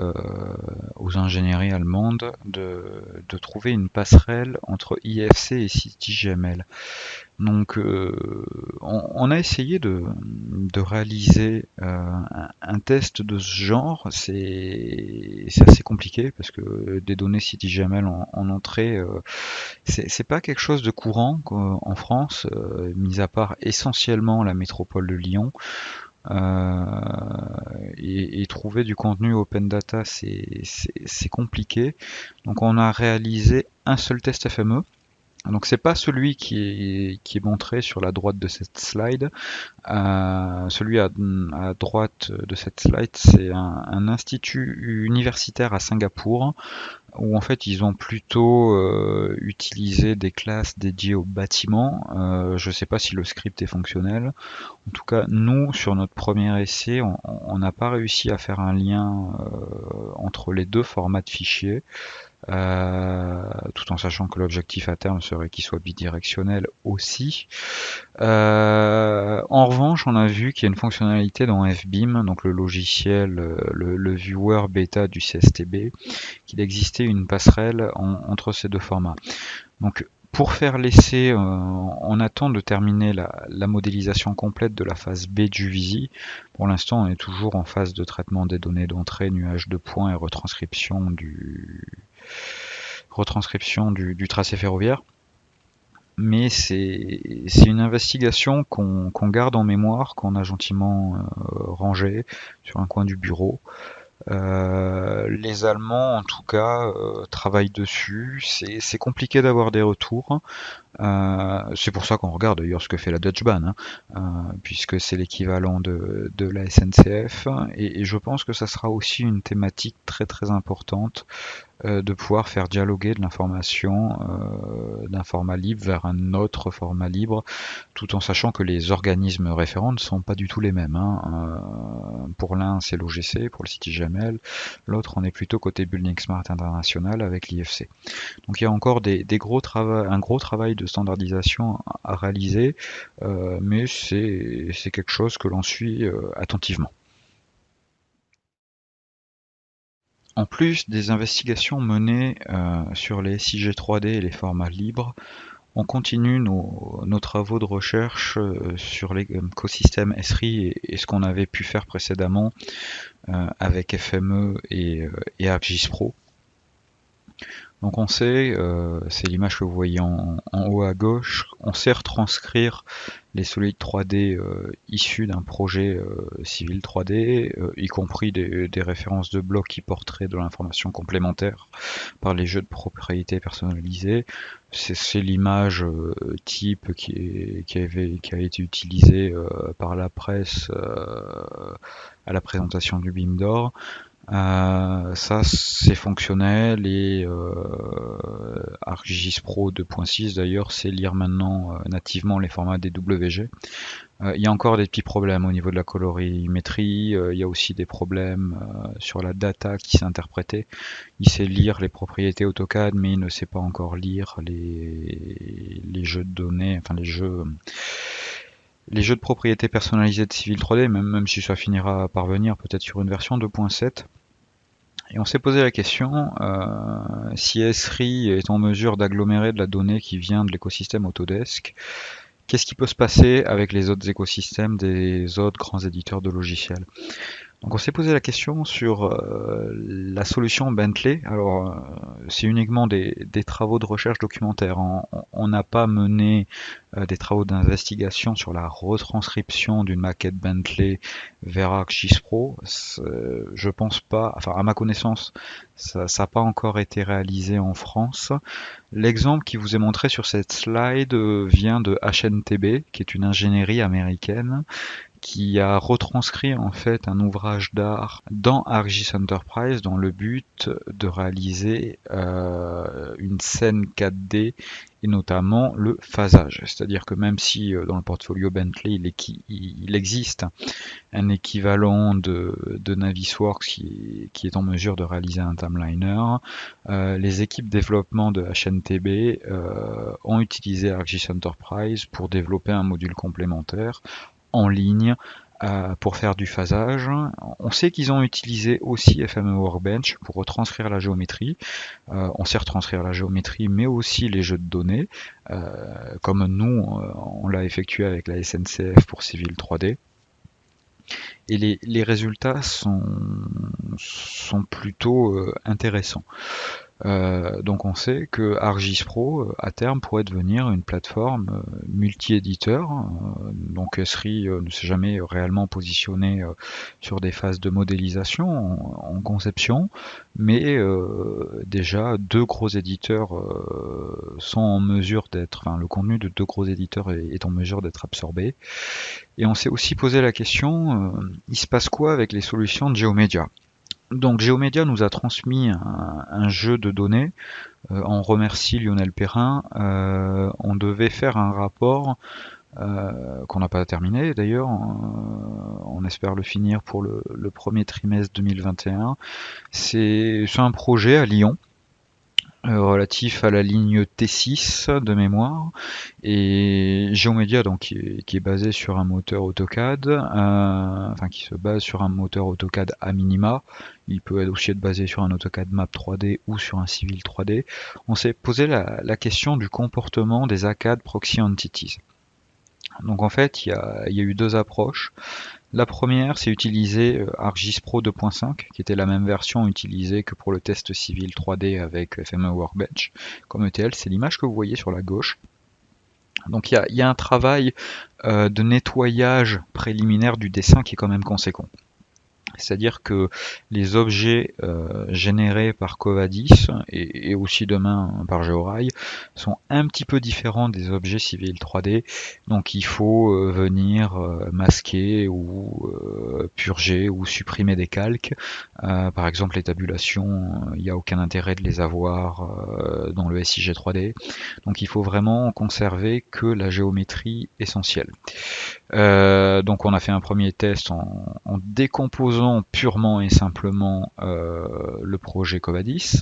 aux ingénieries allemandes de trouver une passerelle entre IFC et CityGML. Donc on a essayé de réaliser un test de ce genre. C'est assez compliqué parce que des données CityGML en entrée, c'est pas quelque chose de courant en France, mis à part essentiellement la métropole de Lyon. Et trouver du contenu open data, c'est compliqué. Donc on a réalisé un seul test FME. Donc c'est pas celui qui est montré sur la droite de cette slide. Celui à droite de cette slide, c'est un institut universitaire à Singapour, où en fait ils ont plutôt utilisé des classes dédiées au bâtiment. Je sais pas si le script est fonctionnel. En tout cas, nous, sur notre premier essai, on n'a pas réussi à faire un lien entre les deux formats de fichiers. Tout en sachant que l'objectif à terme serait qu'il soit bidirectionnel aussi. En revanche, on a vu qu'il y a une fonctionnalité dans FBIM, donc le logiciel, le viewer bêta du CSTB, qu'il existait une passerelle entre ces deux formats. Donc pour faire l'essai, on attend de terminer la modélisation complète de la phase B du Juvisy. Pour l'instant, on est toujours en phase de traitement des données d'entrée, nuage de points et retranscription du tracé ferroviaire. Mais c'est une investigation qu'on garde en mémoire, qu'on a gentiment rangée sur un coin du bureau. Les Allemands, en tout cas, travaillent dessus. C'est compliqué d'avoir des retours. C'est pour ça qu'on regarde d'ailleurs ce que fait la Deutsche Bahn, puisque c'est l'équivalent de la SNCF, et je pense que ça sera aussi une thématique très très importante de pouvoir faire dialoguer de l'information d'un format libre vers un autre format libre, tout en sachant que les organismes référents ne sont pas du tout les mêmes. Pour l'un, c'est l'OGC, pour le CityGML, l'autre, on est plutôt côté Building Smart International avec l'IFC. Donc il y a encore un gros travail de standardisation à réaliser, mais c'est quelque chose que l'on suit attentivement. En plus des investigations menées sur les SIG 3D et les formats libres, on continue nos travaux de recherche sur l'écosystème Esri et ce qu'on avait pu faire précédemment avec FME et ArcGIS Pro. Donc on sait, c'est l'image que vous voyez en haut à gauche, on sait retranscrire les solides 3D issus d'un projet civil 3D, y compris des références de blocs qui porteraient de l'information complémentaire par les jeux de propriété personnalisés. C'est l'image type qui a été utilisée par la presse à la présentation du BIM d'or. Ça c'est fonctionnel et ArcGIS Pro 2.6 d'ailleurs sait lire maintenant nativement les formats DWG. Il y a encore des petits problèmes au niveau de la colorimétrie, il y a aussi des problèmes sur la data qui s'est interprétée. Il sait lire les propriétés AutoCAD mais il ne sait pas encore lire les jeux de données, enfin les jeux de propriété personnalisée de Civil 3D, même si ça finira par venir peut-être sur une version 2.7. Et on s'est posé la question si Esri est en mesure d'agglomérer de la donnée qui vient de l'écosystème Autodesk, qu'est-ce qui peut se passer avec les autres écosystèmes des autres grands éditeurs de logiciels? Donc on s'est posé la question sur la solution Bentley. Alors c'est uniquement des travaux de recherche documentaire. On n'a pas mené des travaux d'investigation sur la retranscription d'une maquette Bentley vers ArcGIS Pro. Je pense pas, enfin à ma connaissance, ça n'a pas encore été réalisé en France. L'exemple qui vous est montré sur cette slide vient de HNTB, qui est une ingénierie américaine, qui a retranscrit en fait un ouvrage d'art dans ArcGIS Enterprise dans le but de réaliser une scène 4D et notamment le phasage. C'est-à-dire que même si dans le portfolio Bentley il existe un équivalent de Navisworks qui est en mesure de réaliser un timeliner, les équipes développement de HNTB ont utilisé ArcGIS Enterprise pour développer un module complémentaire en ligne pour faire du phasage. On sait qu'ils ont utilisé aussi FME Workbench pour retranscrire la géométrie. On sait retranscrire la géométrie, mais aussi les jeux de données, comme nous, on l'a effectué avec la SNCF pour Civil 3D. Et les résultats sont plutôt intéressants. Donc on sait que ArcGIS Pro à terme pourrait devenir une plateforme multi-éditeur. Donc Esri ne s'est jamais réellement positionné sur des phases de modélisation en conception, mais déjà deux gros éditeurs sont en mesure d'être, enfin le contenu de deux gros éditeurs est en mesure d'être absorbé. Et on s'est aussi posé la question, il se passe quoi avec les solutions de GeoMedia? Donc GeoMedia nous a transmis un jeu de données. On remercie Lionel Perrin. On devait faire un rapport qu'on n'a pas terminé d'ailleurs. On espère le finir pour le premier trimestre 2021. C'est un projet à Lyon. Relatif à la ligne T6 de mémoire, et GeoMedia donc qui est basé sur un moteur AutoCAD, enfin qui se base sur un moteur AutoCAD à minima. Il peut aussi être basé sur un AutoCAD Map 3D ou sur un Civil 3D. On s'est posé la question du comportement des ACAD Proxy Entities. Donc en fait, il y a eu deux approches. La première, c'est utiliser ArcGIS Pro 2.5, qui était la même version utilisée que pour le test civil 3D avec FME Workbench. Comme ETL, c'est l'image que vous voyez sur la gauche. Donc il y a un travail de nettoyage préliminaire du dessin qui est quand même conséquent. C'est-à-dire que les objets générés par Covadis et aussi demain par Georail sont un petit peu différents des objets civils 3D. Donc il faut venir masquer ou purger ou supprimer des calques. Par exemple les tabulations, il n'y a aucun intérêt de les avoir dans le SIG 3D. Donc il faut vraiment conserver que la géométrie essentielle. Donc on a fait un premier test en décomposant purement et simplement le projet Covadis.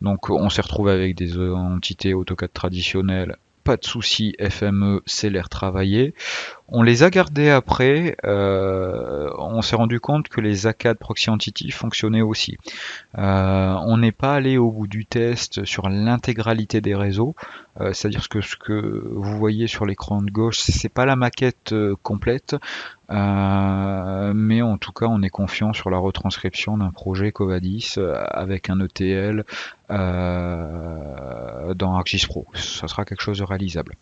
Donc on s'est retrouvé avec des entités AutoCAD traditionnelles, pas de souci, FME sait les retravailler. On les a gardés après, on s'est rendu compte que les ACAD Proxy Entity fonctionnaient aussi. On n'est pas allé au bout du test sur l'intégralité des réseaux, c'est-à-dire ce que vous voyez sur l'écran de gauche, c'est pas la maquette complète, mais en tout cas on est confiant sur la retranscription d'un projet Covadis avec un ETL dans ArcGIS Pro. Ça sera quelque chose de réalisable.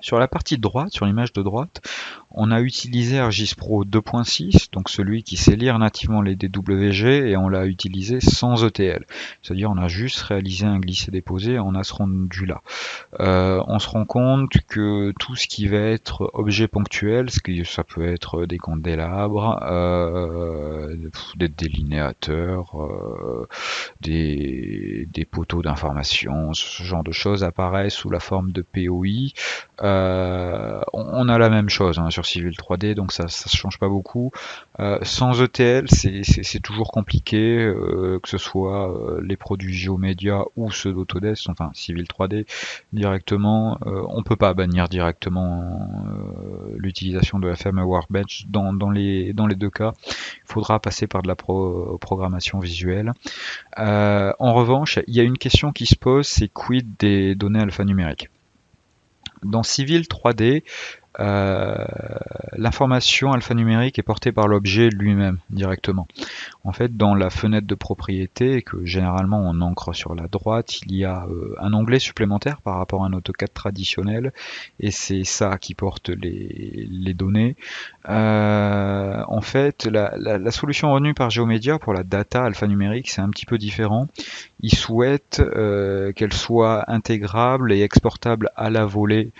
Sur la partie de droite, sur l'image de droite, on a utilisé ArcGIS Pro 2.6, donc celui qui sait lire nativement les DWG, et on l'a utilisé sans ETL. C'est-à-dire on a juste réalisé un glisser-déposer et on a ce rendu là. On se rend compte que tout ce qui va être objet ponctuel, ça peut être des candélabres, des délinéateurs, des poteaux d'information, ce genre de choses apparaissent sous la forme de POI. On a la même chose sur Civil 3D, donc ça ne change pas beaucoup. Sans ETL, c'est toujours compliqué, que ce soit les produits GeoMedia ou ceux d'Autodesk, enfin Civil 3D directement. On peut pas bannir directement l'utilisation de FM Workbench dans les deux cas. Il faudra passer par de la programmation visuelle. En revanche, il y a une question qui se pose, c'est quid des données alphanumériques? Dans Civil 3D, l'information alphanumérique est portée par l'objet lui-même directement. En fait, dans la fenêtre de propriété, que généralement on ancre sur la droite, il y a un onglet supplémentaire par rapport à un AutoCAD traditionnel, et c'est ça qui porte les données. En fait, la solution retenue par GeoMedia pour la data alphanumérique, c'est un petit peu différent. Ils souhaitent qu'elle soit intégrable et exportable à la volée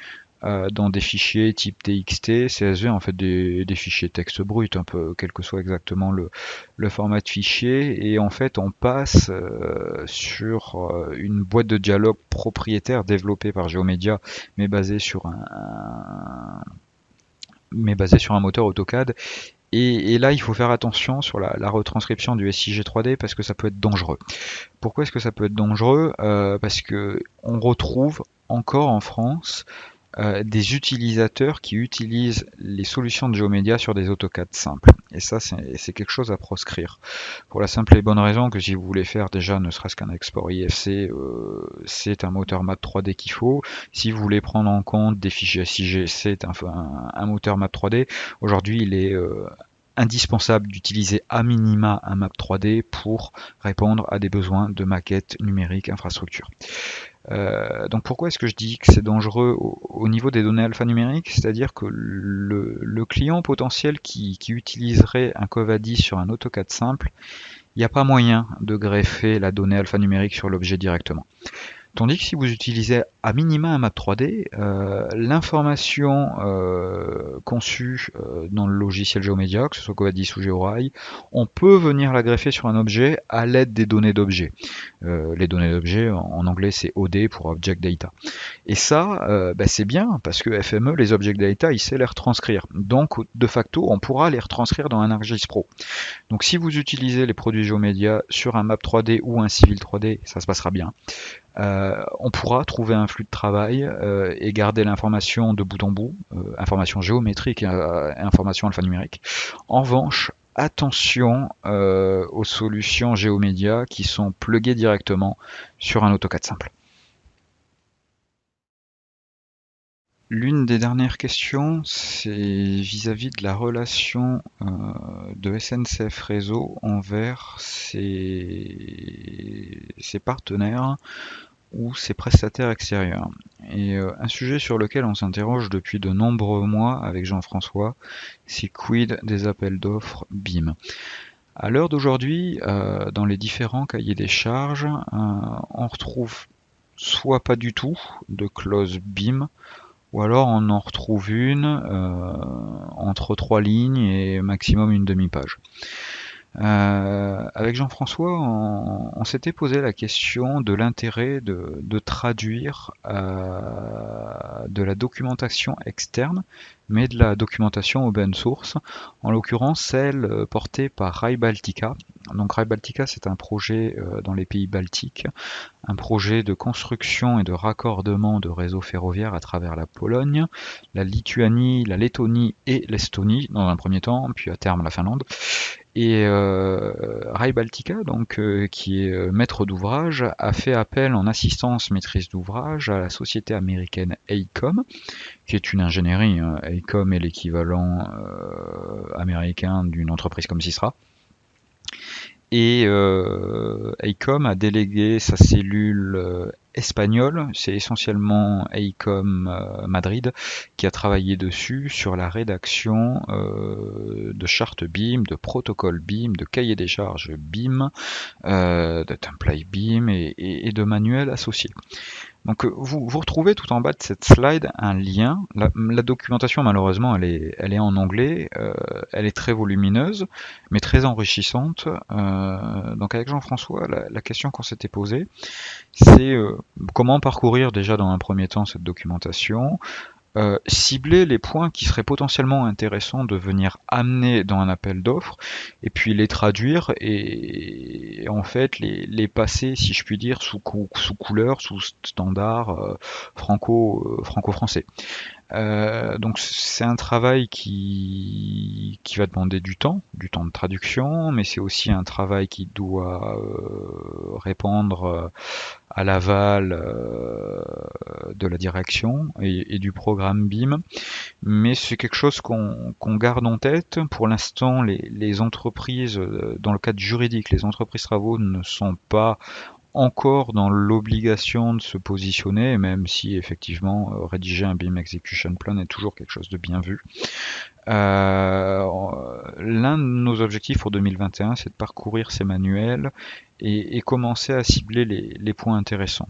dans des fichiers type TXT, CSV, en fait des fichiers texte brut, un peu, quel que soit exactement le format de fichier, et en fait on passe sur une boîte de dialogue propriétaire développée par GeoMedia, mais basée sur un moteur AutoCAD. Et là, il faut faire attention sur la retranscription du SIG 3D parce que ça peut être dangereux. Pourquoi est-ce que ça peut être dangereux? Parce que on retrouve encore en France des utilisateurs qui utilisent les solutions de GeoMedia sur des AutoCAD simples. Et ça, c'est quelque chose à proscrire. Pour la simple et bonne raison que si vous voulez faire déjà ne serait-ce qu'un export IFC, c'est un moteur Map 3D qu'il faut. Si vous voulez prendre en compte des fichiers SIG, c'est un moteur Map 3D. Aujourd'hui, il est indispensable d'utiliser à minima un Map 3D pour répondre à des besoins de maquettes numériques infrastructure. Donc pourquoi est-ce que je dis que c'est dangereux au niveau des données alphanumériques? C'est-à-dire que le client potentiel qui utiliserait un Covadis sur un AutoCAD simple, il n'y a pas moyen de greffer la donnée alphanumérique sur l'objet directement. Tandis que si vous utilisez à minima un map 3D, l'information conçue dans le logiciel GeoMedia, que ce soit Covadis ou Georail, on peut venir la greffer sur un objet à l'aide des données d'objet. Les données d'objet, en anglais c'est OD pour Object Data. Et ça, c'est bien, parce que FME, les Object Data, il sait les retranscrire. Donc, de facto, on pourra les retranscrire dans un ArcGIS Pro. Donc, si vous utilisez les produits GeoMedia sur un map 3D ou un Civil 3D, ça se passera bien. On pourra trouver un flux de travail et garder l'information de bout en bout, information géométrique et information alphanumérique. En revanche, attention aux solutions GeoMedia qui sont pluguées directement sur un AutoCAD simple. L'une des dernières questions, c'est vis-à-vis de la relation de SNCF Réseau envers ses partenaires ou ses prestataires extérieurs. Et un sujet sur lequel on s'interroge depuis de nombreux mois avec Jean-François, c'est quid des appels d'offres BIM. À l'heure d'aujourd'hui, dans les différents cahiers des charges, on retrouve soit pas du tout de clause BIM, ou alors on en retrouve une entre 3 lignes et maximum une demi-page. Avec Jean-François, on s'était posé la question de l'intérêt de traduire de la documentation externe, mais de la documentation open source, en l'occurrence celle portée par Rail Baltica. Donc Rail Baltica, c'est un projet dans les pays baltiques, un projet de construction et de raccordement de réseaux ferroviaires à travers la Pologne, la Lituanie, la Lettonie et l'Estonie dans un premier temps, puis à terme la Finlande. Et Rail Baltica, donc, qui est maître d'ouvrage, a fait appel en assistance maîtrise d'ouvrage à la société américaine AECOM, qui est une ingénierie. AECOM est l'équivalent américain d'une entreprise comme Sysra. Et AECOM a délégué sa cellule espagnole, c'est essentiellement AECOM Madrid qui a travaillé dessus sur la rédaction de chartes BIM, de protocoles BIM, de cahiers des charges BIM, de templates BIM et de manuels associés. Donc vous retrouvez tout en bas de cette slide un lien. La documentation malheureusement elle est en anglais, elle est très volumineuse mais très enrichissante. Donc avec Jean-François, la question qu'on s'était posée, c'est comment parcourir déjà dans un premier temps cette documentation, cibler les points qui seraient potentiellement intéressants de venir amener dans un appel d'offres, et puis les traduire et en fait les passer, si je puis dire, sous couleur, sous standard franco-français. Donc c'est un travail qui va demander du temps de traduction, mais c'est aussi un travail qui doit répondre à l'aval de la direction et du programme BIM. Mais c'est quelque chose qu'on garde en tête. Pour l'instant, les entreprises, dans le cadre juridique, les entreprises travaux ne sont pas encore dans l'obligation de se positionner, même si effectivement rédiger un BIM Execution Plan est toujours quelque chose de bien vu. L'un de nos objectifs pour 2021, c'est de parcourir ces manuels et commencer à cibler les points intéressants.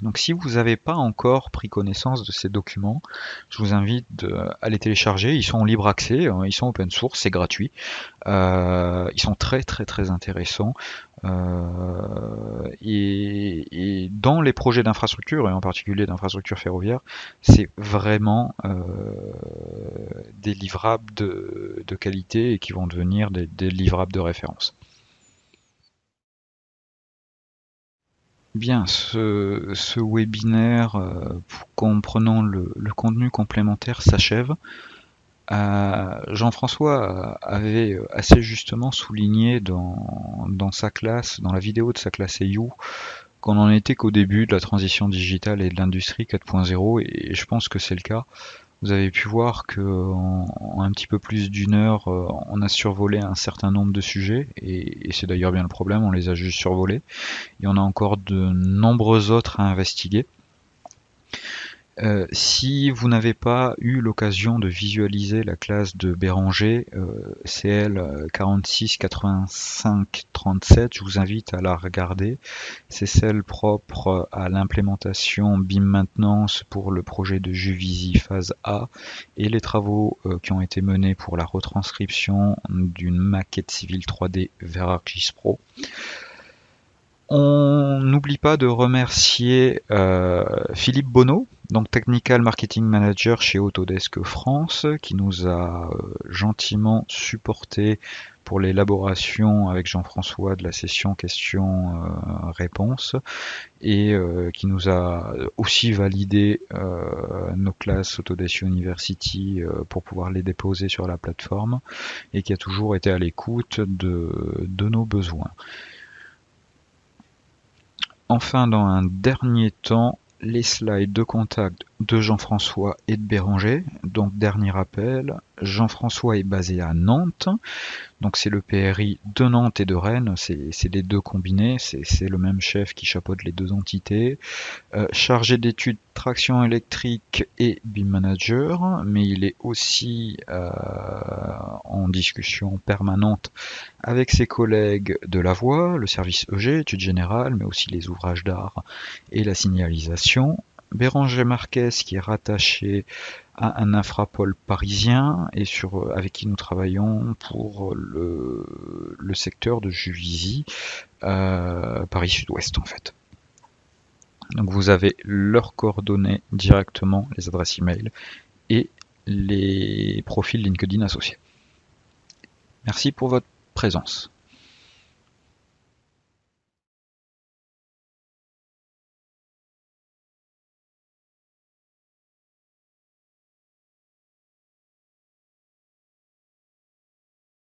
Donc si vous n'avez pas encore pris connaissance de ces documents, je vous invite à les télécharger. Ils sont en libre accès, ils sont open source, c'est gratuit. Ils sont très très très intéressants. Et dans les projets d'infrastructure, et en particulier d'infrastructure ferroviaire, c'est vraiment des livrables de qualité et qui vont devenir des livrables de référence. Bien, ce webinaire comprenant le contenu complémentaire s'achève. Jean-François avait assez justement souligné dans sa classe, dans la vidéo de sa classe EU, qu'on n'en était qu'au début de la transition digitale et de l'industrie 4.0, et je pense que c'est le cas. Vous avez pu voir qu'en un petit peu plus d'une heure, on a survolé un certain nombre de sujets, et c'est d'ailleurs bien le problème, on les a juste survolés. Il y en a encore de nombreux autres à investiguer. Si vous n'avez pas eu l'occasion de visualiser la classe de Béranger, CL 46 85 37, je vous invite à la regarder. C'est celle propre à l'implémentation BIM Maintenance pour le projet de Juvisy phase A et les travaux qui ont été menés pour la retranscription d'une maquette civile 3D vers ArcGIS Pro. On n'oublie pas de remercier Philippe Bonneau, donc Technical Marketing Manager chez Autodesk France, qui nous a gentiment supporté pour l'élaboration avec Jean-François de la session questions-réponses et qui nous a aussi validé nos classes Autodesk University pour pouvoir les déposer sur la plateforme et qui a toujours été à l'écoute de nos besoins. Enfin, dans un dernier temps, les slides de contact de Jean-François et de Béranger. Donc dernier rappel, Jean-François est basé à Nantes, donc c'est le PRI de Nantes et de Rennes, c'est les deux combinés, c'est le même chef qui chapeaute les deux entités. Chargé d'études traction électrique et BIM manager, mais il est aussi en discussion permanente avec ses collègues de la voie, le service EG, études générales, mais aussi les ouvrages d'art et la signalisation. Béranger Marquez, qui est rattaché à un infrapôle parisien et avec qui nous travaillons pour le secteur de Juvisy, Paris Sud-Ouest en fait. Donc vous avez leurs coordonnées directement, les adresses email et les profils LinkedIn associés. Merci pour votre présence.